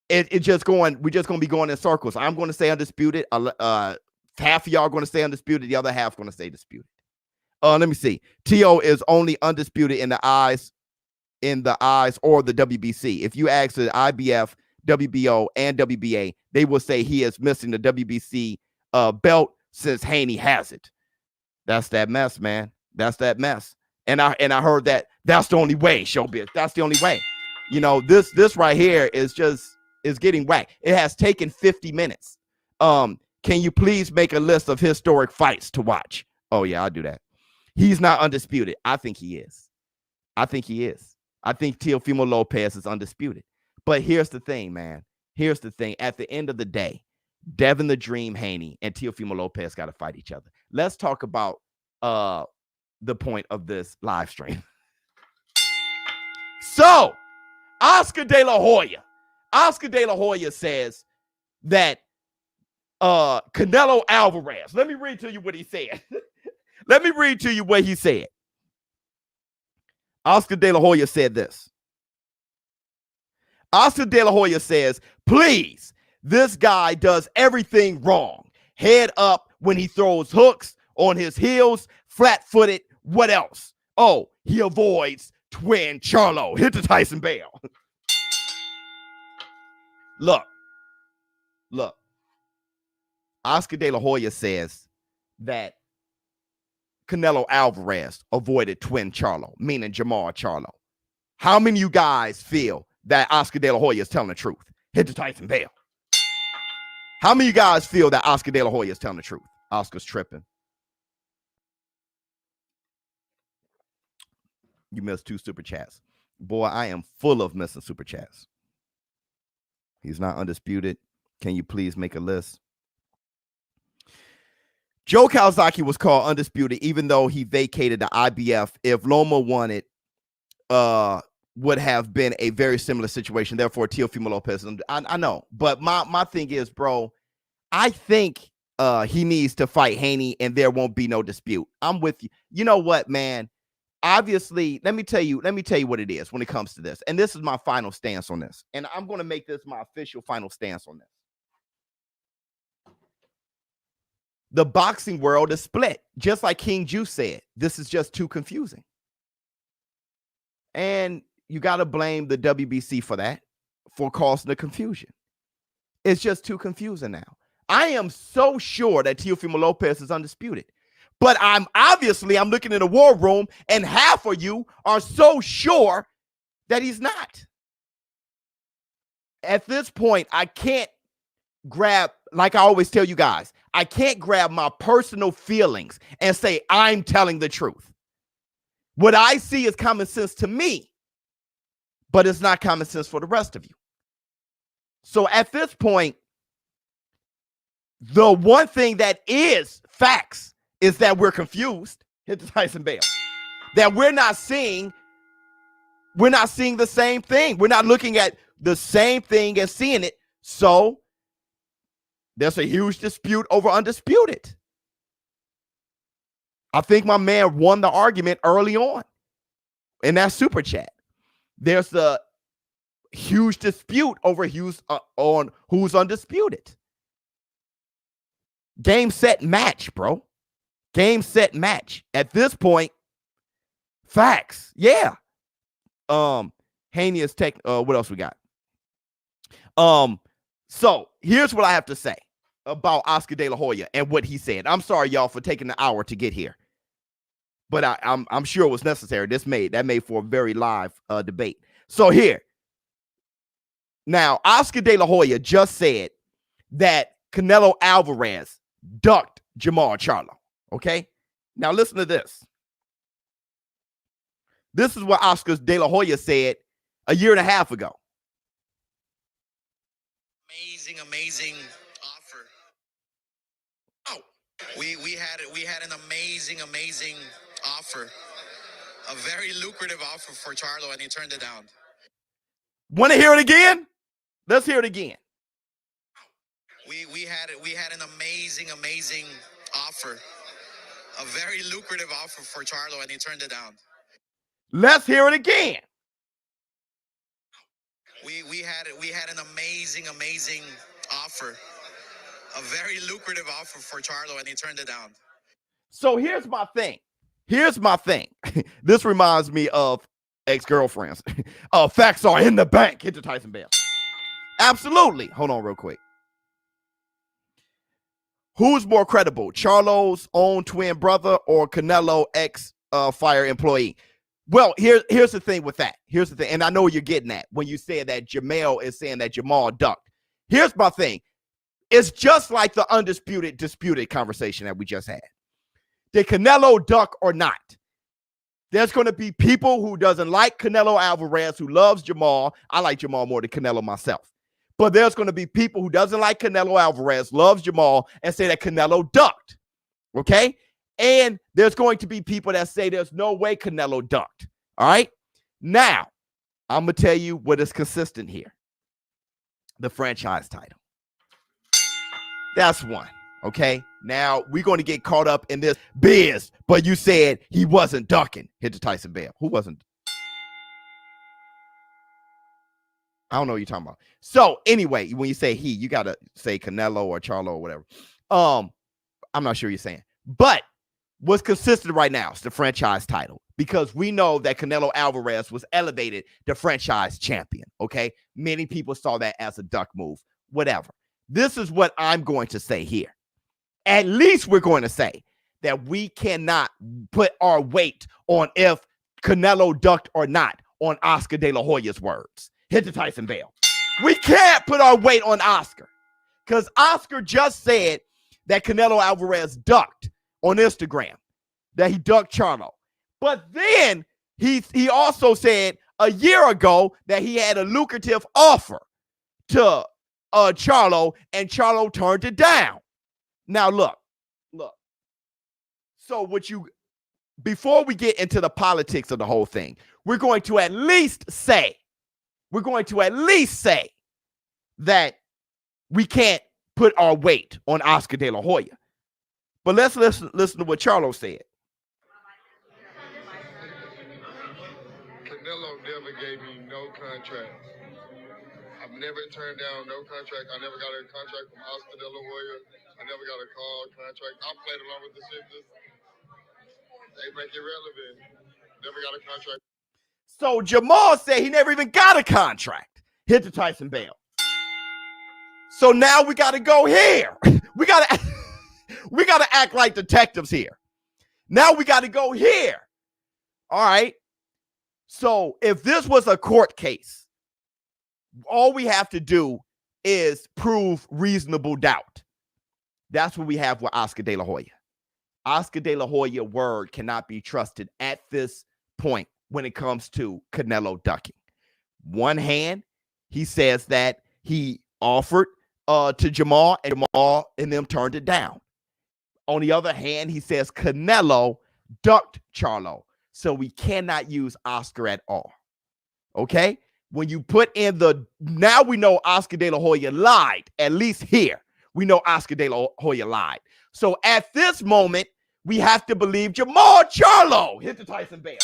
We're just going to be going in circles. I'm going to say undisputed. Half of y'all are going to say undisputed. The other half going to say disputed. Let me see. Tio is only undisputed in the eyes or the WBC. If you ask the IBF, WBO, and WBA, they will say he is missing the WBC belt since Haney has it. That's that mess, man. That's that mess. And I heard that's the only way, ShowBizz. That's the only way. You know, this right here is getting whacked. It has taken 50 minutes. Can you please make a list of historic fights to watch? Oh, yeah, I'll do that. He's not undisputed. I think he is. I think Teofimo Lopez is undisputed. But here's the thing, man. Here's the thing. At the end of the day, Devin the Dream Haney and Teofimo Lopez got to fight each other. Let's talk about the point of this live stream. So, Oscar De La Hoya says that Canelo Alvarez. Let me read to you what he said. Let me read to you what he said. Oscar De La Hoya said this. Oscar De La Hoya says, please, this guy does everything wrong. Head up when he throws hooks, on his heels, flat-footed, what else? Oh, he avoids twin Charlo. Hit the Tyson Bale. Look. Oscar De La Hoya says that Canelo Alvarez avoided twin Charlo, meaning Jamal Charlo. How many of you guys feel that Oscar De La Hoya is telling the truth? Hit the Tyson Bale. How many of you guys feel that Oscar De La Hoya is telling the truth? Oscar's tripping. You missed 2 super chats. Boy, I am full of missing super chats. He's not undisputed. Can you please make a list? Joe Calzaghe was called undisputed, even though he vacated the IBF. If Loma won it, would have been a very similar situation. Therefore, Teofimo Lopez. I know, but my thing is, bro, I think he needs to fight Haney, and there won't be no dispute. I'm with you. You know what, man? Obviously, let me tell you what it is when it comes to this. And this is my final stance on this. And I'm going to make this my official final stance on this. The boxing world is split. Just like King Juice said, this is just too confusing. And you got to blame the WBC for that, for causing the confusion. It's just too confusing now. I am so sure that Teofimo Lopez is undisputed. But I'm looking in the war room, and half of you are so sure that he's not. At this point, I can't grab, like I always tell you guys, I can't grab my personal feelings and say I'm telling the truth. What I see is common sense to me, but it's not common sense for the rest of you. So at this point, the one thing that is facts is that we're confused. Hit the Tyson Bale. That we're not seeing the same thing. We're not looking at the same thing and seeing it. So there's a huge dispute over undisputed. I think my man won the argument early on in that super chat. There's a huge dispute over on who's undisputed. Game, set, match, bro. Game, set, match. At this point, facts. Yeah. Haney is what else we got? So here's what I have to say about Oscar De La Hoya and what he said. I'm sorry, y'all, for taking an hour to get here, but I'm sure it was necessary. That made for a very live debate. So here, now Oscar De La Hoya just said that Canelo Alvarez ducked Jamal Charlo. Okay, now listen to this. This is what Oscar De La Hoya said a year and a half ago. Amazing offer. Oh, we had an amazing offer, a very lucrative offer for Charlo, and he turned it down. Want to hear it again? Let's hear it again. We had an amazing offer, a very lucrative offer for Charlo, and he turned it down. Let's hear it again. We had an amazing offer, a very lucrative offer for Charlo, and he turned it down. So here's my thing. This reminds me of ex-girlfriends. Facts are in the bank. Hit the Tyson Bale. Absolutely. Hold on real quick. Who's more credible, Charlo's own twin brother or Canelo ex-fire employee? Well, here's the thing with that. Here's the thing, and I know you're getting at when you say that Jamal is saying that Jamal ducked. Here's my thing. It's just like the undisputed, disputed conversation that we just had. Did Canelo duck or not? There's going to be people who doesn't like Canelo Alvarez, who loves Jamal. I like Jamal more than Canelo myself. But there's going to be people who doesn't like Canelo Alvarez, loves Jamal, and say that Canelo ducked. Okay? And there's going to be people that say there's no way Canelo ducked. All right? Now, I'm going to tell you what is consistent here. The franchise title. That's one. Okay? Now, we're going to get caught up in this biz, but you said he wasn't ducking. Hit the Tyson Bell. Who wasn't? I don't know what you're talking about. So, anyway, when you say he, you got to say Canelo or Charlo or whatever. I'm not sure you're saying. But what's consistent right now is the franchise title, because we know that Canelo Alvarez was elevated to franchise champion, okay? Many people saw that as a duck move, whatever. This is what I'm going to say here. At least we're going to say that we cannot put our weight on if Canelo ducked or not on Oscar De La Hoya's words. Hit the Tyson Bell. We can't put our weight on Oscar, because Oscar just said that Canelo Alvarez ducked on Instagram, that he ducked Charlo. But then he also said a year ago that he had a lucrative offer to Charlo, and Charlo turned it down. Now, look. So before we get into the politics of the whole thing, we're going to at least say that we can't put our weight on Oscar De La Hoya. But let's listen to what Charlo said. Canelo never gave me no contract. I've never turned down no contract. I never got a contract from Oscar De La Hoya. I never got a call contract. I played along with the sisters. They make it relevant. Never got a contract. So Jamal said he never even got a contract. Hit the Tyson Bell. So now we got to go here. We got to act like detectives here. Now we got to go here. All right. So if this was a court case, all we have to do is prove reasonable doubt. That's what we have with Oscar De La Hoya. Oscar De La Hoya's word cannot be trusted at this point when it comes to Canelo ducking. One hand, he says that he offered to Jamal, and them turned it down. On the other hand, he says Canelo ducked Charlo. So we cannot use Oscar at all. Okay? When you put in now we know Oscar De La Hoya lied. At least here, we know Oscar De La Hoya lied. So at this moment, we have to believe Jamal Charlo. Hit the Tyson Bell.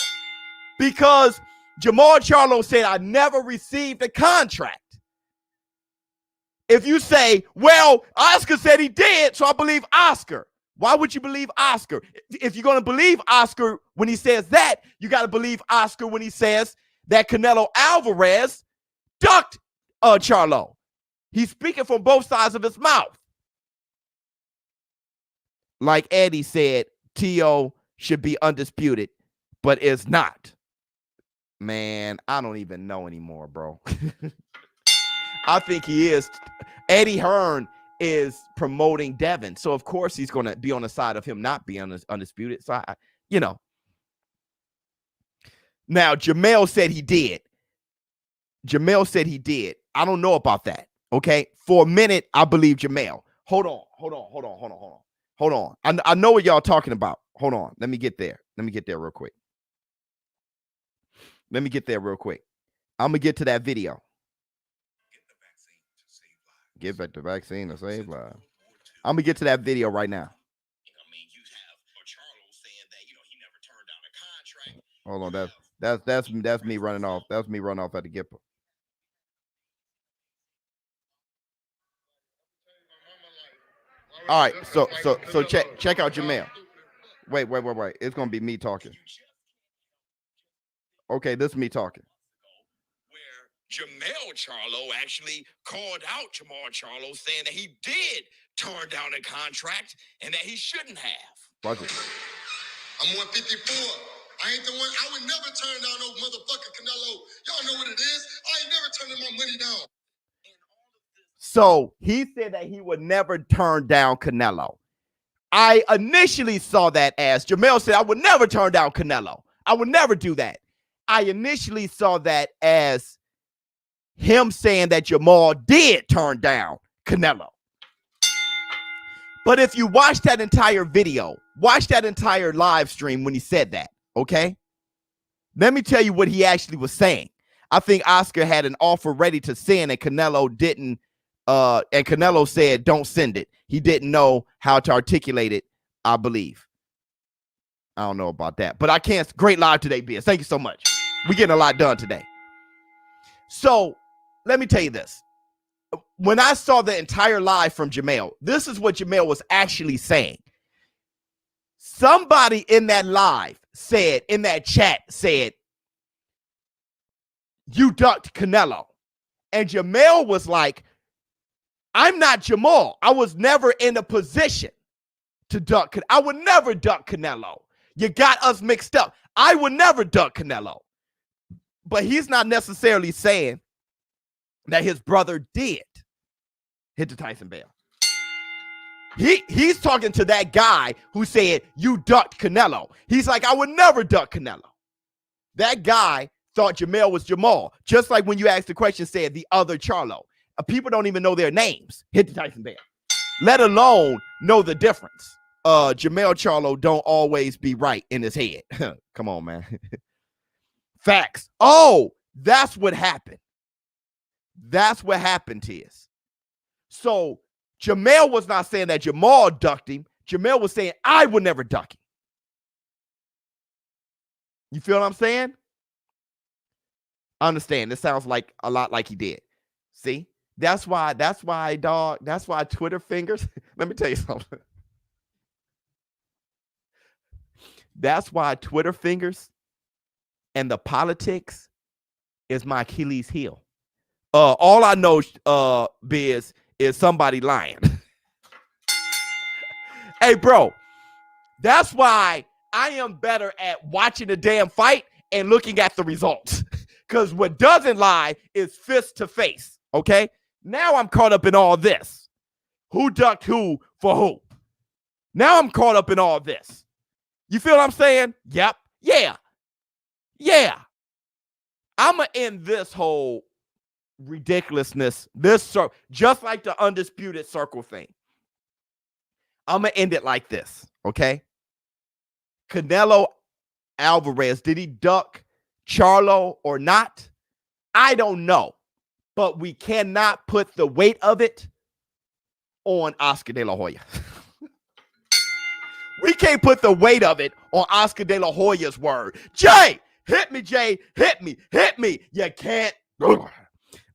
Because Jamal Charlo said, I never received a contract. If you say, well, Oscar said he did, so I believe Oscar. Why would you believe Oscar? If you're going to believe Oscar when he says that, you got to believe Oscar when he says that Canelo Alvarez ducked Charlo. He's speaking from both sides of his mouth. Like Eddie said, T.O. should be undisputed, but is not. Man, I don't even know anymore, bro. I think he is. Eddie Hearn is promoting Devin. So, of course, he's going to be on the side of him not being undisputed. So, Now, Jamel said he did. I don't know about that. Okay? For a minute, I believe Jamel. Hold on. I know what y'all talking about. Hold on. Let me get there real quick. I'm going to get to that video. Get back the vaccine to save lives. I'm going to get to that video right now. You have Charlo saying that, he never turned down a contract. Hold on. That's me running off. That's me running off at the Gipper. All right. So check out Jamel. Wait. It's going to be me talking. Okay, this is me talking. Jamal Charlo actually called out Jamal Charlo, saying that he did turn down a contract and that he shouldn't have. Watch it. I'm 154. I ain't the one. I would never turn down no motherfucking Canelo. Y'all know what it is. I ain't never turning my money down. So he said that he would never turn down Canelo. I initially saw that as Jamel said, I would never turn down Canelo. I would never do that. I initially saw that as him saying that Jamal did turn down Canelo. But if you watch that entire video, watch that entire live stream when he said that, okay? Let me tell you what he actually was saying. I think Oscar had an offer ready to send and Canelo didn't, and Canelo said, don't send it. He didn't know how to articulate it, I believe. I don't know about that, but I can't. Great live today, Biz. Thank you so much. We're getting a lot done today. So let me tell you this. When I saw the entire live from Jamel, this is what Jamel was actually saying. Somebody in that live said, in that chat said, you ducked Canelo. And Jamel was like, I'm not Jamal. I was never in a position to duck. I would never duck Canelo. You got us mixed up. I would never duck Canelo. But he's not necessarily saying that his brother did hit the Tyson bell. He's talking to that guy who said, you ducked Canelo. He's like, I would never duck Canelo. That guy thought Jamel was Jamal. Just like when you asked the question, said the other Charlo. People don't even know their names. Hit the Tyson bell. Let alone know the difference. Jamel Charlo don't always be right in his head. Come on, man. Facts. Oh, that's what happened. That's what happened to us. So Jamel was not saying that Jamal ducked him. Jamel was saying, I would never duck him. You feel what I'm saying? I understand. This sounds like a lot like he did. See? That's why, dog. That's why Twitter fingers. Let me tell you something. That's why Twitter fingers and the politics is my Achilles heel. All I know, Biz, is somebody lying. Hey, bro, that's why I am better at watching the damn fight and looking at the results. Because what doesn't lie is fist to face, okay? Now I'm caught up in all this. Who ducked who for who? Now I'm caught up in all this. You feel what I'm saying? Yep. Yeah. Yeah. I'm going to end this whole ridiculousness, just like the undisputed circle thing. I'm going to end it like this, okay? Canelo Alvarez, did he duck Charlo or not? I don't know. But we cannot put the weight of it on Oscar De La Hoya. We can't put the weight of it on Oscar De La Hoya's word. Jay, hit me, Jay. Hit me. Hit me. You can't.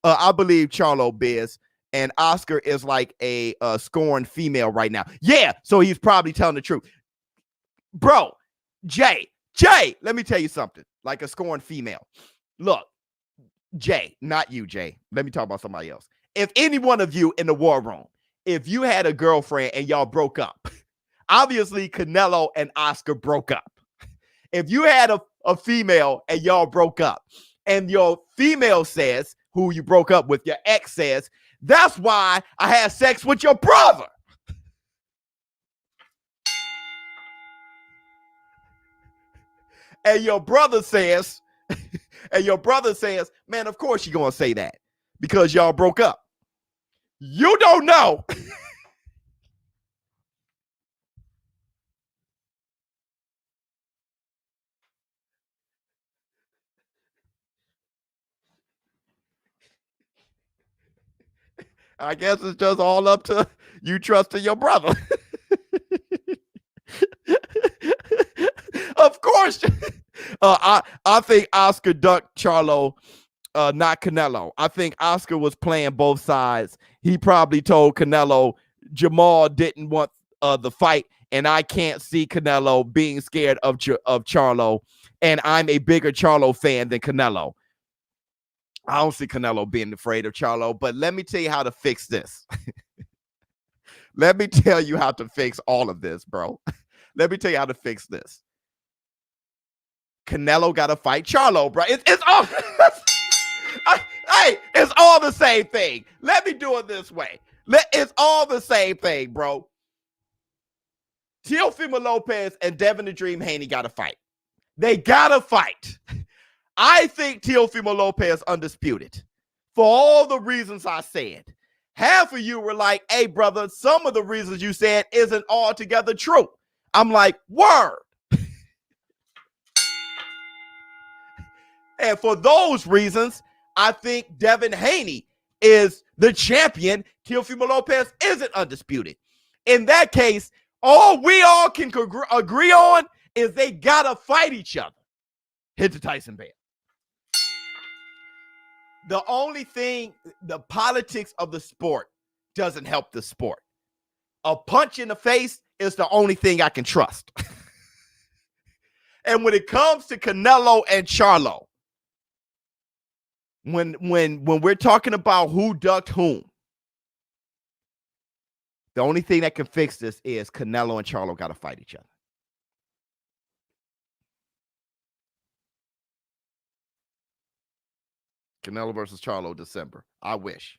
I believe Charlo Biz and Oscar is like a scorned female right now. Yeah, so he's probably telling the truth. Bro, Jay, let me tell you something. Like a scorned female. Look, Jay, not you, Jay. Let me talk about somebody else. If any one of you in the war room, if you had a girlfriend and y'all broke up, obviously Canelo and Oscar broke up. If you had a female and y'all broke up, and your female says, who you broke up with, your ex says, that's why I had sex with your brother. And your brother says, man, of course you're going to say that because y'all broke up. You don't know. I guess it's just all up to you trusting your brother. Of course. I think Oscar ducked Charlo, not Canelo. I think Oscar was playing both sides. He probably told Canelo Jamal didn't want the fight, and I can't see Canelo being scared of Charlo, and I'm a bigger Charlo fan than Canelo. I don't see Canelo being afraid of Charlo, but let me tell you how to fix this. Let me tell you how to fix all of this, bro. Let me tell you how to fix this. Canelo got to fight Charlo, bro. It's all. Hey, it's all the same thing. Let me do it this way. It's all the same thing, bro. Teofimo Lopez and Devin the Dream Haney got to fight. They got to fight. I think Teofimo Lopez undisputed for all the reasons I said. Half of you were like, hey, brother, some of the reasons you said isn't altogether true. I'm like, word. And for those reasons, I think Devin Haney is the champion. Teofimo Lopez isn't undisputed. In that case, all we all can agree on is they got to fight each other. Hit the Tyson bell. The only thing, the politics of the sport doesn't help the sport. A punch in the face is the only thing I can trust. And when it comes to Canelo and Charlo, when we're talking about who ducked whom, the only thing that can fix this is Canelo and Charlo got to fight each other. Canelo versus Charlo, December. I wish.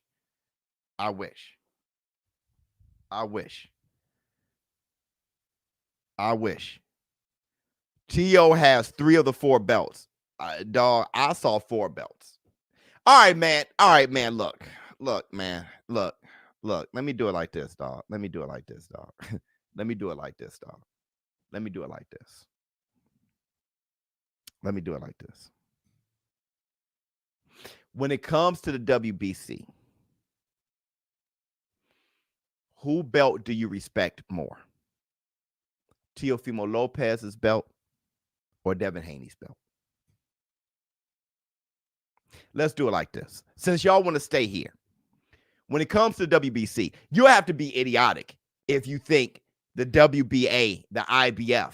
T.O. has 3 of the 4 belts. Dog, I saw 4 belts. All right, man. Look, man. Look. Let me do it like this, dog. Let me do it like this. When it comes to the WBC, who belt do you respect more? Teofimo Lopez's belt or Devin Haney's belt? Let's do it like this. Since y'all want to stay here, when it comes to WBC, you have to be idiotic if you think the WBA, the IBF,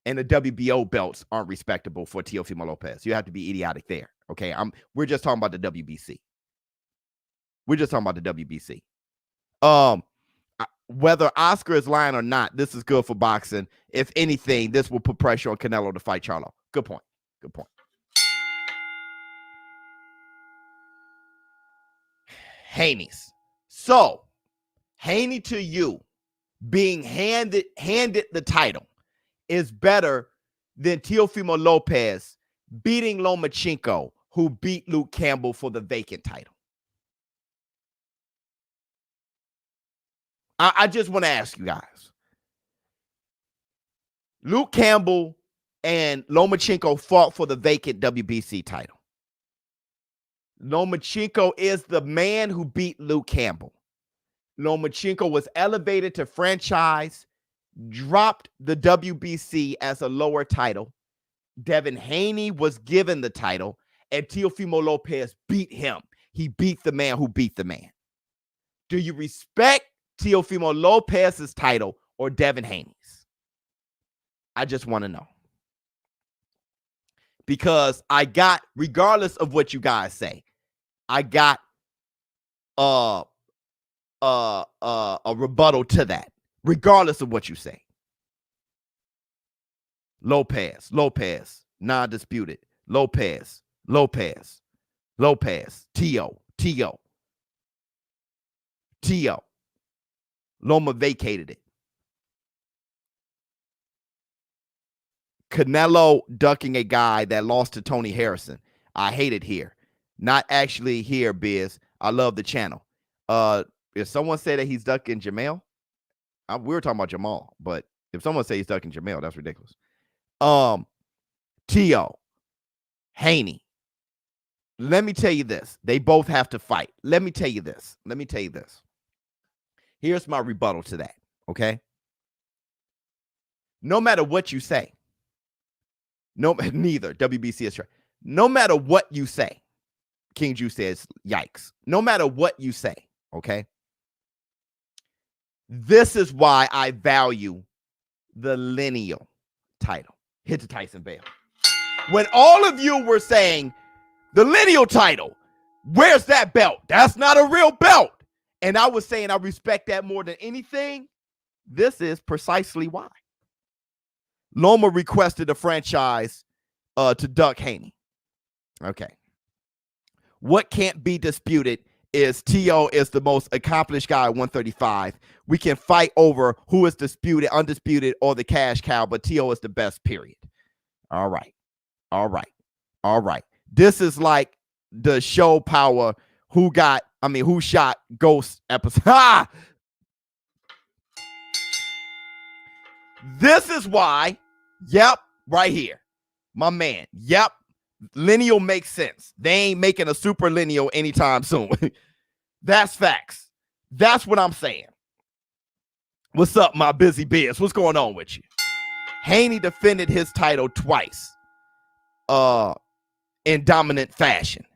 and the WBO belts aren't respectable for Teofimo Lopez. You have to be idiotic there. Okay, we're just talking about the WBC. Whether Oscar is lying or not, this is good for boxing. If anything, this will put pressure on Canelo to fight Charlo. Good point. Haney's. So, Haney to you being handed the title is better than Teofimo Lopez beating Lomachenko, who beat Luke Campbell for the vacant title. I just want to ask you guys. Luke Campbell and Lomachenko fought for the vacant WBC title. Lomachenko is the man who beat Luke Campbell. Lomachenko was elevated to franchise, dropped the WBC as a lower title. Devin Haney was given the title, and Teofimo Lopez beat him. He beat the man who beat the man. Do you respect Teofimo Lopez's title or Devin Haney's? I just want to know. Because I got, regardless of what you guys say, I got a rebuttal to that, regardless of what you say. Lopez, non-disputed. Lopez, T.O. Loma vacated it. Canelo ducking a guy that lost to Tony Harrison. I hate it here. Not actually here, Biz. I love the channel. If someone said that he's ducking Jamel, we were talking about Jamal, but if someone says he's ducking Jamel, that's ridiculous. T.O. Haney. Let me tell you this. They both have to fight. Let me tell you this. Here's my rebuttal to that, okay? No matter what you say, neither WBC is true. No matter what you say, King Ju says, yikes. No matter what you say, okay? This is why I value the lineal title. Hit the Tyson bell. When all of you were saying, the lineal title, where's that belt? That's not a real belt. And I was saying I respect that more than anything. This is precisely why. Loma requested a franchise to duck Haney. Okay. What can't be disputed is T.O. is the most accomplished guy at 135. We can fight over who is disputed, undisputed, or the cash cow, but T.O. is the best, period. All right. All right. All right. This is like the show power who shot Ghost episode. Ha! This is why, yep, right here. My man, yep, lineal makes sense. They ain't making a super lineal anytime soon. That's facts. That's what I'm saying. What's up, my busy biz? What's going on with you? Haney defended his title twice in dominant fashion.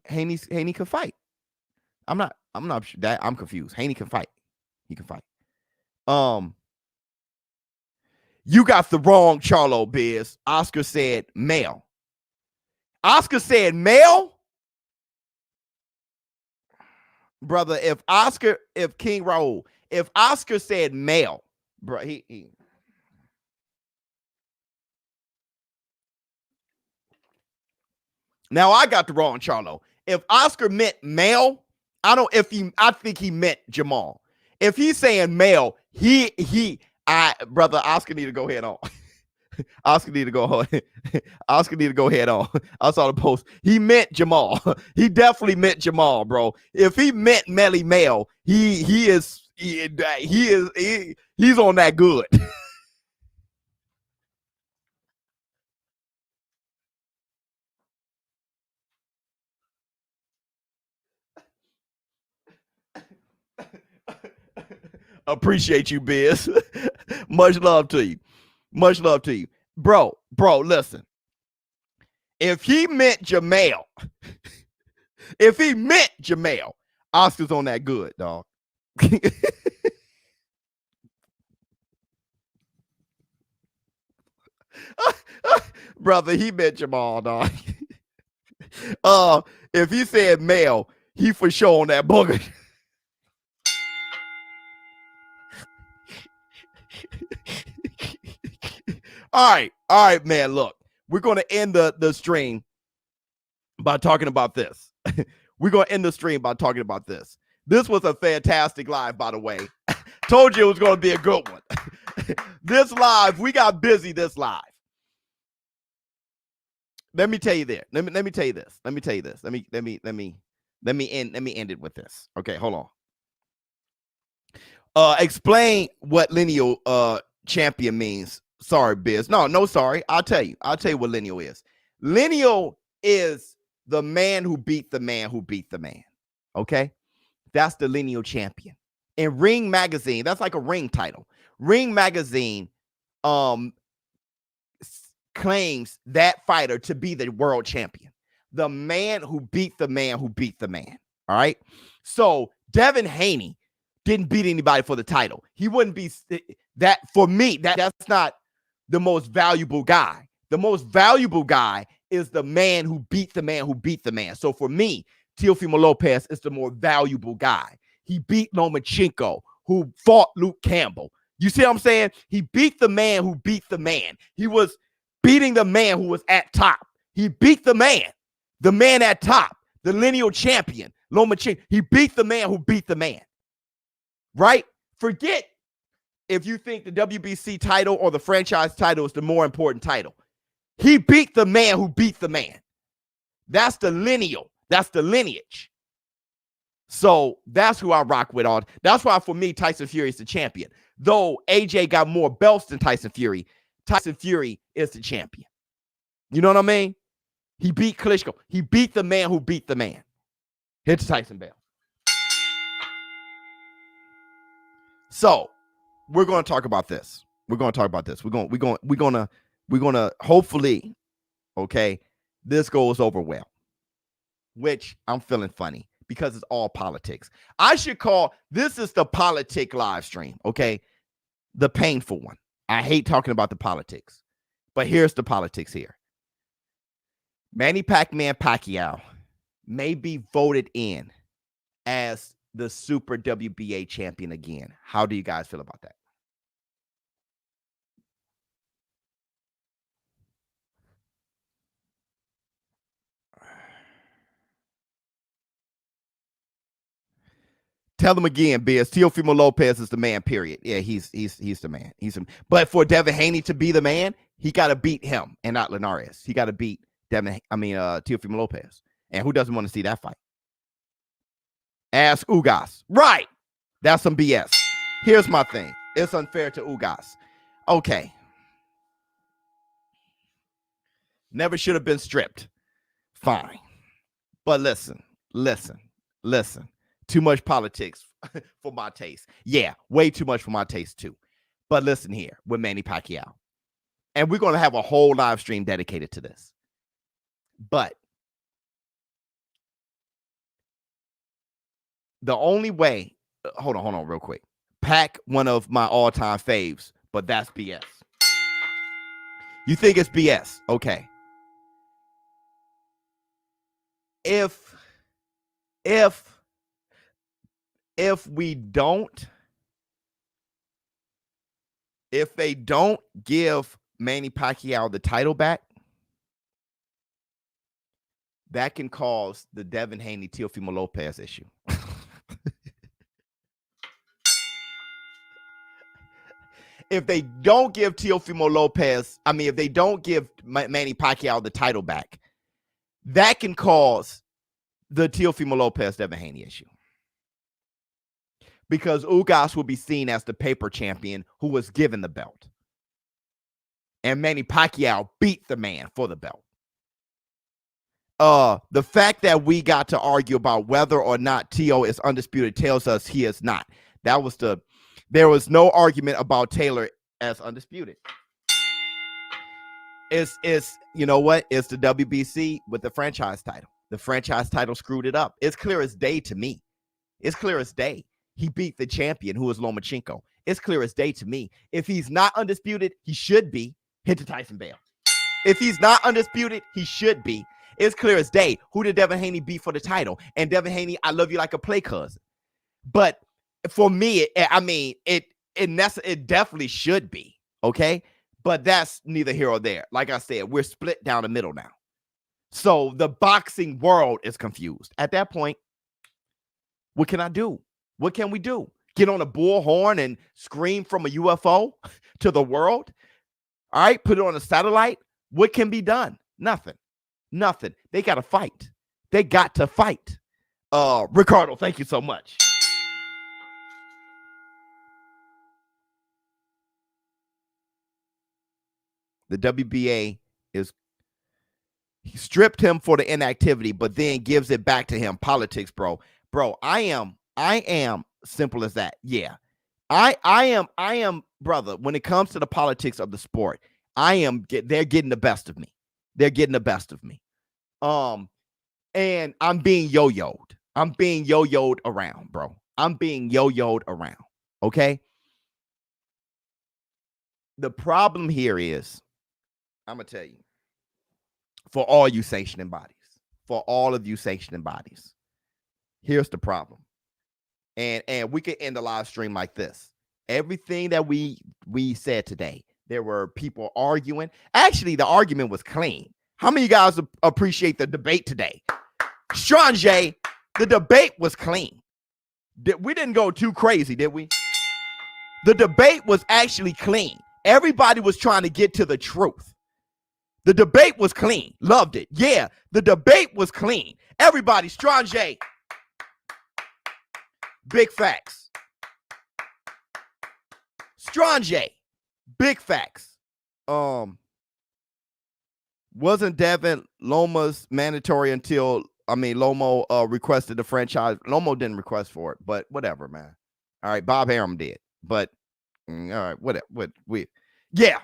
Haney can fight. I'm not sure that I'm confused. Haney can fight. He can fight. You got the wrong Charlo, Biz. Oscar said male. Oscar said male? Brother, if King Raul, if Oscar said male, bro, he Now I got the wrong Charlo. If Oscar meant male, I think he meant Jamal. If he's saying male, brother, Oscar need to go head on. Oscar need to go head on. I saw the post. He meant Jamal. He definitely meant Jamal, bro. If he meant Melly male, he's on that good. Appreciate you, Biz. Much love to you. Much love to you. Bro, listen. If he meant Jamal, Oscar's on that good, dog. Brother, he meant Jamal, dog. If he said male, he for sure on that booger. All right, man. Look, we're going to end the stream by talking about this. We're going to end the stream by talking about this. This was a fantastic live, by the way. Told you it was going to be a good one. This live, we got busy this live. Let me tell you this. Let me tell you this. Let me end it with this. Okay, hold on. Explain what lineal champion means. Sorry, Biz. No, sorry. I'll tell you what lineal is. Lineal is the man who beat the man who beat the man. Okay? That's the lineal champion. In Ring Magazine, that's like a ring title. Ring Magazine claims that fighter to be the world champion. The man who beat the man who beat the man. All right? So Devin Haney didn't beat anybody for the title. He wouldn't be that for me. That's not the most valuable guy. The most valuable guy is the man who beat the man who beat the man. So for me, Teofimo Lopez is the more valuable guy. He beat Lomachenko, who fought Luke Campbell. You see what I'm saying? He beat the man who beat the man. He was beating the man who was at top. He beat the man at top, the lineal champion, Lomachenko. He beat the man who beat the man. Right? Forget if you think the WBC title or the franchise title is the more important title. He beat the man who beat the man. That's the lineal. That's the lineage. So that's who I rock with on. That's why for me, Tyson Fury is the champion. Though AJ got more belts than Tyson Fury is the champion. You know what I mean? He beat Klitschko. He beat the man who beat the man. Hit the Tyson bell. So we're going to talk about this. We're going to hopefully, okay, this goes over well, which I'm feeling funny because it's all politics. I should call this is the politic live stream. Okay. The painful one. I hate talking about the politics, but here's the politics here. Manny Pacquiao may be voted in as the Super WBA champion again. How do you guys feel about that? Tell him again, Biz. Teofimo Lopez is the man, period. Yeah, he's the man. But for Devin Haney to be the man, he got to beat him and not Linares. He got to beat Teofimo Lopez. And who doesn't want to see that fight? Ask Ugas. Right. That's some BS. Here's my thing. It's unfair to Ugas. Okay. Never should have been stripped. Fine. But listen. Too much politics for my taste. Yeah, way too much for my taste too. But listen here with Manny Pacquiao. And we're going to have a whole live stream dedicated to this. But the only way, hold on real quick. Pac, one of my all-time faves, but that's BS. You think it's BS? Okay. If they don't give Manny Pacquiao the title back, that can cause the Devin Haney Teofimo Lopez issue. If they don't give Teofimo Lopez, if they don't give Manny Pacquiao the title back, that can cause the Teofimo Lopez Devin Haney issue. Because Ugas will be seen as the paper champion who was given the belt. And Manny Pacquiao beat the man for the belt. The fact that we got to argue about whether or not Teo is undisputed tells us he is not. There was no argument about Taylor as undisputed. It's you know what? It's the WBC with the franchise title. The franchise title screwed it up. It's clear as day to me. It's clear as day. He beat the champion, who was Lomachenko. It's clear as day to me. If he's not undisputed, he should be. Hit to Tyson Bale. If he's not undisputed, he should be. It's clear as day. Who did Devin Haney beat for the title? And Devin Haney, I love you like a play cousin. But for me, it definitely should be, okay? But that's neither here or there. Like I said, we're split down the middle now. So the boxing world is confused. At that point, what can I do? What can we do? Get on a bullhorn and scream from a UFO to the world? All right, put it on a satellite? What can be done? Nothing. They got to fight. They got to fight. Ricardo, thank you so much. The WBA he stripped him for the inactivity, but then gives it back to him. Politics, bro. Bro, I am simple as that. Yeah. I am, brother, when it comes to the politics of the sport, they're getting the best of me. They're getting the best of me. And I'm being yo-yoed. I'm being yo-yoed around, bro. I'm being yo-yoed around. Okay? The problem here is, I'm going to tell you, for all you sanctioning bodies, here's the problem. And we could end the live stream like this. Everything that we said today, there were people arguing. Actually, the argument was clean. How many of you guys appreciate the debate today? Strange, the debate was clean. We didn't go too crazy, did we? The debate was actually clean. Everybody was trying to get to the truth. The debate was clean. Loved it. Yeah, the debate was clean. Everybody, Strange. Big facts. Strange. Big facts. Wasn't Devin Loma's mandatory until Lomo requested the franchise. Lomo didn't request for it, but whatever, man. All right, Bob Arum did. But all right, what yeah.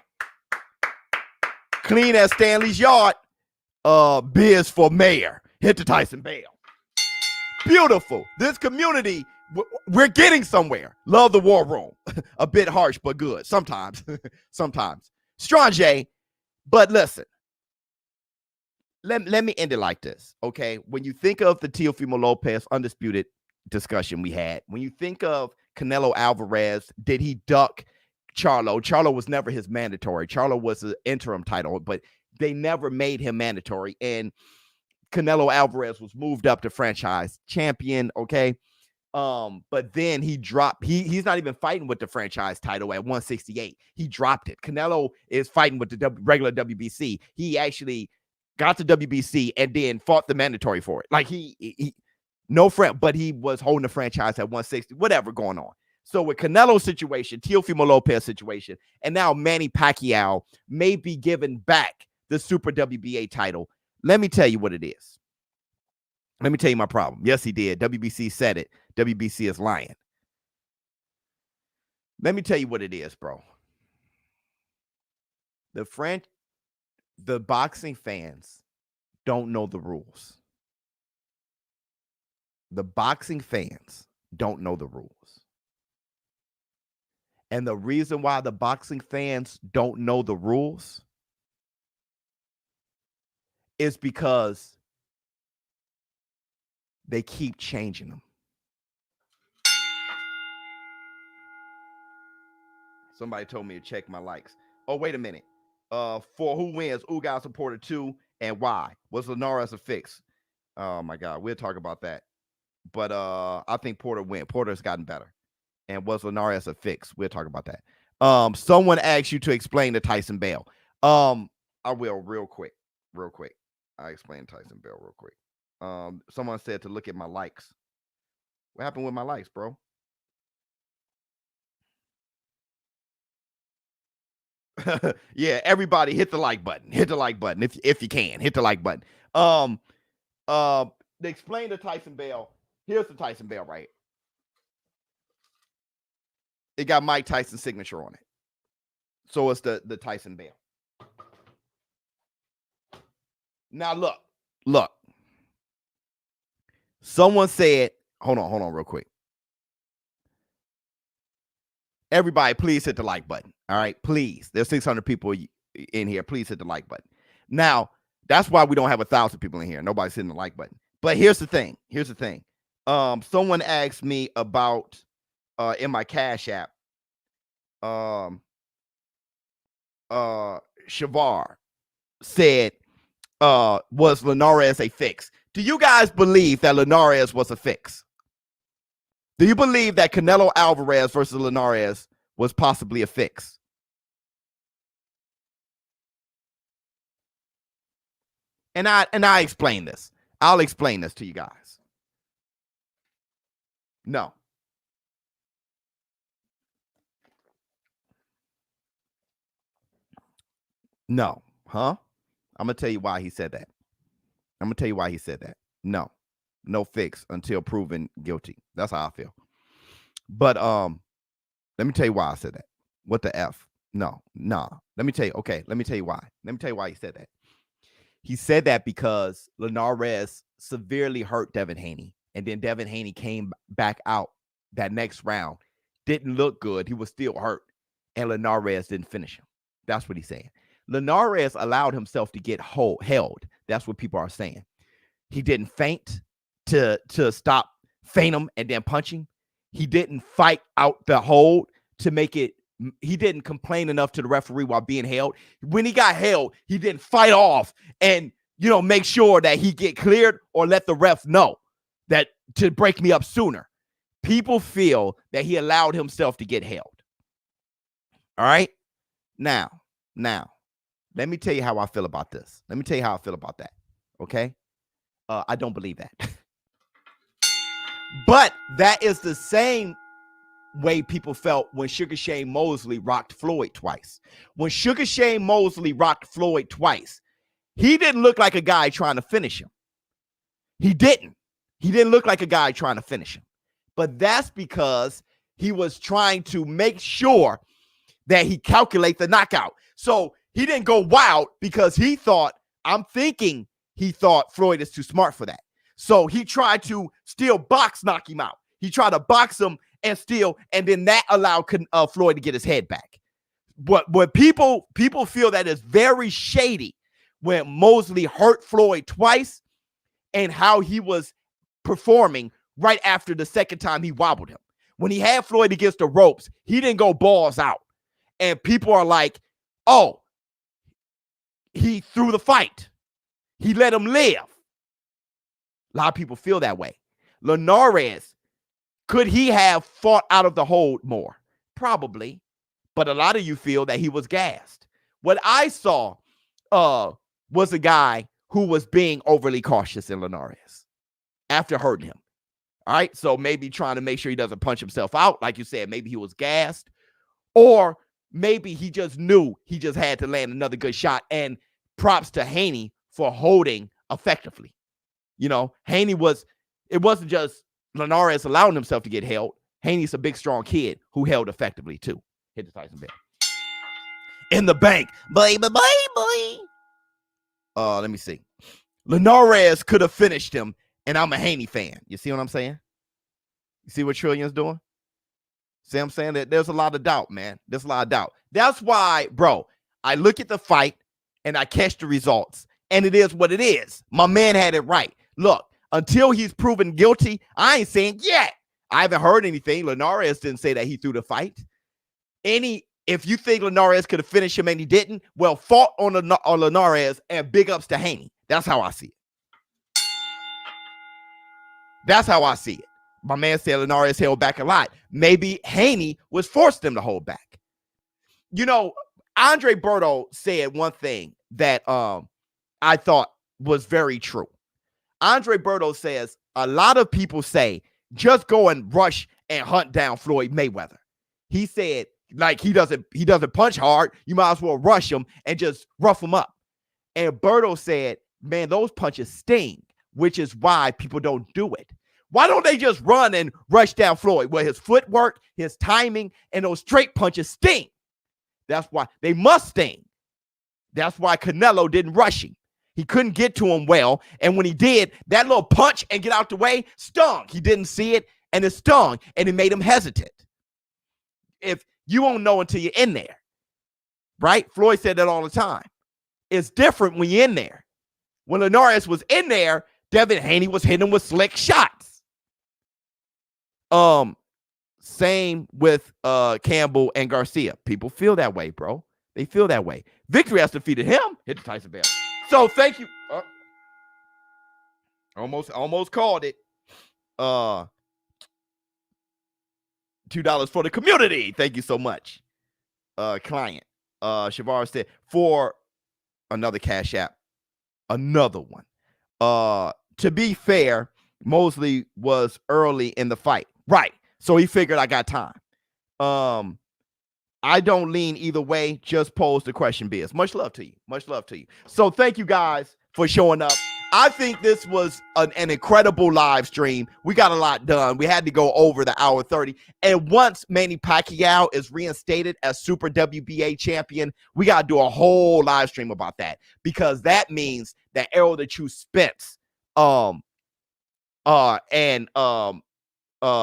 Clean as Stanley's yard. Biz for mayor. Hit to Tyson Bale. Beautiful. This community, we're getting somewhere. Love the war room. A bit harsh, but good. Sometimes. Strange. But listen. Let me end it like this, okay? When you think of the Teofimo Lopez undisputed discussion we had, when you think of Canelo Alvarez, did he duck Charlo? Charlo was never his mandatory. Charlo was an interim title, but they never made him mandatory. And Canelo Alvarez was moved up to franchise champion, okay? But then he dropped. He's not even fighting with the franchise title at 168. He dropped it. Canelo is fighting with the regular WBC. He actually got the WBC and then fought the mandatory for it. Like he no friend, but he was holding the franchise at 160. Whatever going on. So with Canelo's situation, Teofimo Lopez situation, and now Manny Pacquiao may be given back the Super WBA title. Let me tell you what it is. Let me tell you my problem. Yes, he did. WBC said it. WBC is lying. Let me tell you what it is, bro. The boxing fans don't know the rules. The boxing fans don't know the rules. And the reason why the boxing fans don't know the rules is because they keep changing them. Somebody told me to check my likes. Oh, wait a minute. For who wins, Ugas and Porter 2, and why? Was Linares a fix? Oh my God, we'll talk about that. But I think Porter win. Porter's gotten better. And was Linares a fix? We'll talk about that. Someone asked you to explain the Tyson Bale. I will real quick. I explain Tyson Bale real quick. Someone said to look at my likes. What happened with my likes, bro? Yeah, everybody hit the like button. Hit the like button if you can. Hit the like button. Explain the Tyson Bale. Here's the Tyson Bale, right? It got Mike Tyson's signature on it. So it's the Tyson Bale. Now look. Someone said, hold on real quick. Everybody, please hit the like button. All right, please. There's 600 people in here. Please hit the like button. Now, that's why we don't have 1,000 people in here. Nobody's hitting the like button. But here's the thing. Someone asked me about in my Cash App. Shavar said, was Linares a fix? Do you guys believe that Linares was a fix? Do you believe that Canelo Alvarez versus Linares was possibly a fix? And I explain this. I'll explain this to you guys. No. No. Huh? I'm going to tell you why he said that. No. No fix until proven guilty. That's how I feel. But let me tell you why I said that. What the F? No. Let me tell you. Okay, let me tell you why. Let me tell you why he said that. He said that because Linares severely hurt Devin Haney. And then Devin Haney came back out that next round. Didn't look good. He was still hurt. And Linares didn't finish him. That's what he's saying. Linares allowed himself to get held. That's what people are saying. He didn't faint to stop feint him and then punch him. He didn't fight out the hold to make it. He didn't complain enough to the referee while being held. When he got held, he didn't fight off and, make sure that he get cleared or let the ref know that to break me up sooner. People feel that he allowed himself to get held. All right. Now, let me tell you how I feel about this. Let me tell you how I feel about that. Okay. I don't believe that. But that is the same way people felt when Sugar Shane Mosley rocked Floyd twice. When Sugar Shane Mosley rocked Floyd twice, he didn't look like a guy trying to finish him. He didn't look like a guy trying to finish him. But that's because he was trying to make sure that he calculate the knockout. So he didn't go wild because he thought Floyd is too smart for that. So he tried to still knock him out. He tried to box him and then that allowed Floyd to get his head back. But people feel that is very shady when Mosley hurt Floyd twice and how he was performing right after the second time he wobbled him. When he had Floyd against the ropes, he didn't go balls out. And people are like, oh, he threw the fight. He let him live. A lot of people feel that way. Linares Could he have fought out of the hold more? Probably. But a lot of you feel that he was gassed. What I saw was a guy who was being overly cautious in Linares after hurting him. All right, so maybe trying to make sure he doesn't punch himself out. Like you said, maybe he was gassed. Or maybe he just knew he just had to land another good shot. And props to Haney for holding effectively. You know, it wasn't just Linares allowing himself to get held. Haney's a big, strong kid who held effectively, too. Hit the Tyson bell. In the bank. Baby. Let me see. Linares could have finished him, and I'm a Haney fan. You see what I'm saying? You see what Trillion's doing? See what I'm saying? That there's a lot of doubt, man. There's a lot of doubt. That's why, bro, I look at the fight, and I catch the results, and it is what it is. My man had it right. Look, until he's proven guilty, I ain't saying yet. I haven't heard anything. Linares didn't say that he threw the fight. If you think Linares could have finished him and he didn't, well, fault on Linares and big ups to Haney. That's how I see it. That's how I see it. My man said Linares held back a lot. Maybe Haney was forced him to hold back. You know, Andre Berto said one thing that I thought was very true. Andre Berto says a lot of people say just go and rush and hunt down Floyd Mayweather. He said, like, he doesn't punch hard. You might as well rush him and just rough him up. And Berto said, man, those punches sting, which is why people don't do it. Why don't they just run and rush down Floyd? Well, his footwork, his timing, and those straight punches sting. That's why they must sting. That's why Canelo didn't rush him. He couldn't get to him well. And when he did, that little punch and get out the way stung. He didn't see it, and it stung, and it made him hesitant. If you won't know until you're in there, right? Floyd said that all the time. It's different when you're in there. When Linares was in there, Devin Haney was hitting him with slick shots. Same with Campbell and Garcia. People feel that way, bro. They feel that way. Victory has defeated him. Hit the Tyson bell. So thank you. Almost called it. $2 for the community. Thank you so much. Client. Shavar said for another Cash App. Another one. To be fair, Mosley was early in the fight. Right. So he figured I got time. I don't lean either way. Just pose the question, Biz. Much love to you. Much love to you. So thank you guys for showing up. I think this was an incredible live stream. We got a lot done. We had to go over the hour 30. And once Manny Pacquiao is reinstated as Super WBA champion, we got to do a whole live stream about that, because that means that Errol the True Spence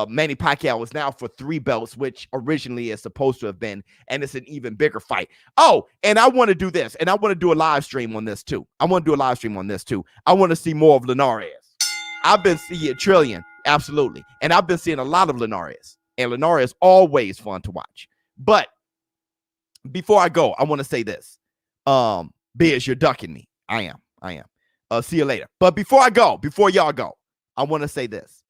Manny Pacquiao is now for 3 belts, which originally is supposed to have been, and it's an even bigger fight. Oh, and I want to do this, and I want to do a live stream on this too. I want to see more of Linares. I've been seeing Trillion, absolutely, and I've been seeing a lot of Linares, and Linares always fun to watch. But before I go, I want to say this. Biz, you're ducking me. I am. See you later. But before y'all go, I want to say this.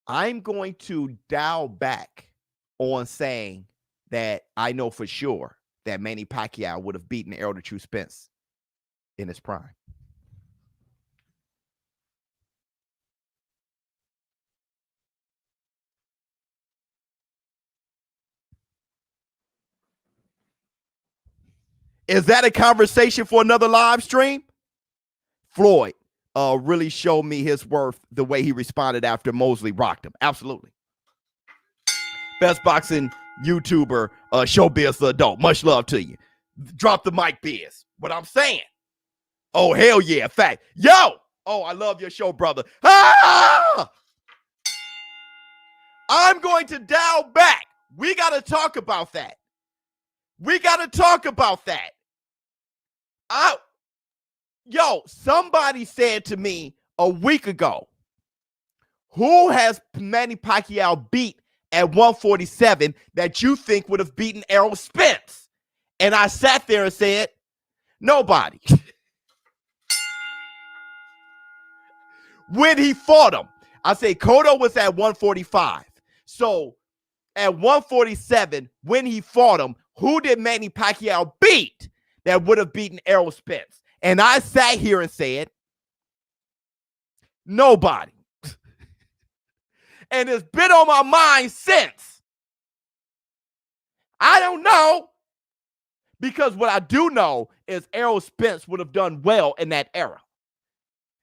I'm going to dial back on saying that I know for sure that Manny Pacquiao would have beaten Errol the True Spence in his prime. Is that a conversation for another live stream? Floyd really showed me his worth the way he responded after Mosley rocked him. Absolutely. Best boxing YouTuber, ShowBizz the adult. Much love to you. Drop the mic, Biz. What I'm saying. Oh, hell yeah. Fact. Yo. Oh, I love your show, brother. Ah! I'm going to dial back. We got to talk about that. Yo, somebody said to me a week ago, who has Manny Pacquiao beat at 147 that you think would have beaten Errol Spence? And I sat there and said, nobody. When he fought him, I say Cotto was at 145. So at 147, when he fought him, who did Manny Pacquiao beat that would have beaten Errol Spence? And I sat here and said, nobody. And it's been on my mind since. I don't know. Because what I do know is Errol Spence would have done well in that era.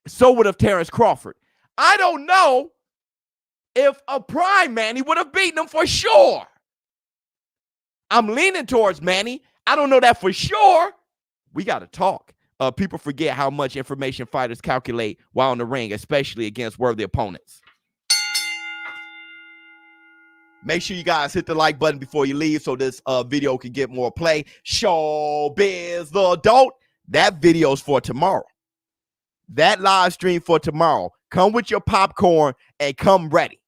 So would have Terrence Crawford. I don't know if a prime Manny would have beaten him for sure. I'm leaning towards Manny. I don't know that for sure. We got to talk. People forget how much information fighters calculate while in the ring, especially against worthy opponents. Make sure you guys hit the like button before you leave so this video can get more play. ShowBizz the Adult. That video's for tomorrow. That live stream for tomorrow. Come with your popcorn and come ready.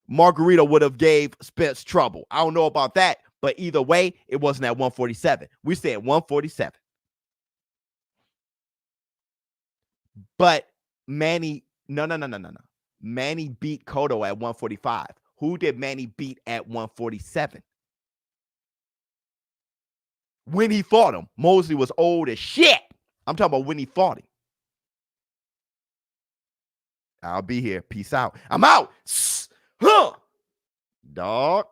Margarita would have gave Spence trouble. I don't know about that, but either way, it wasn't at 147. We said 147. But Manny, no. Manny beat Cotto at 145. Who did Manny beat at 147? When he fought him, Mosley was old as shit. I'm talking about when he fought him. I'll be here. Peace out. I'm out. Huh. Dog.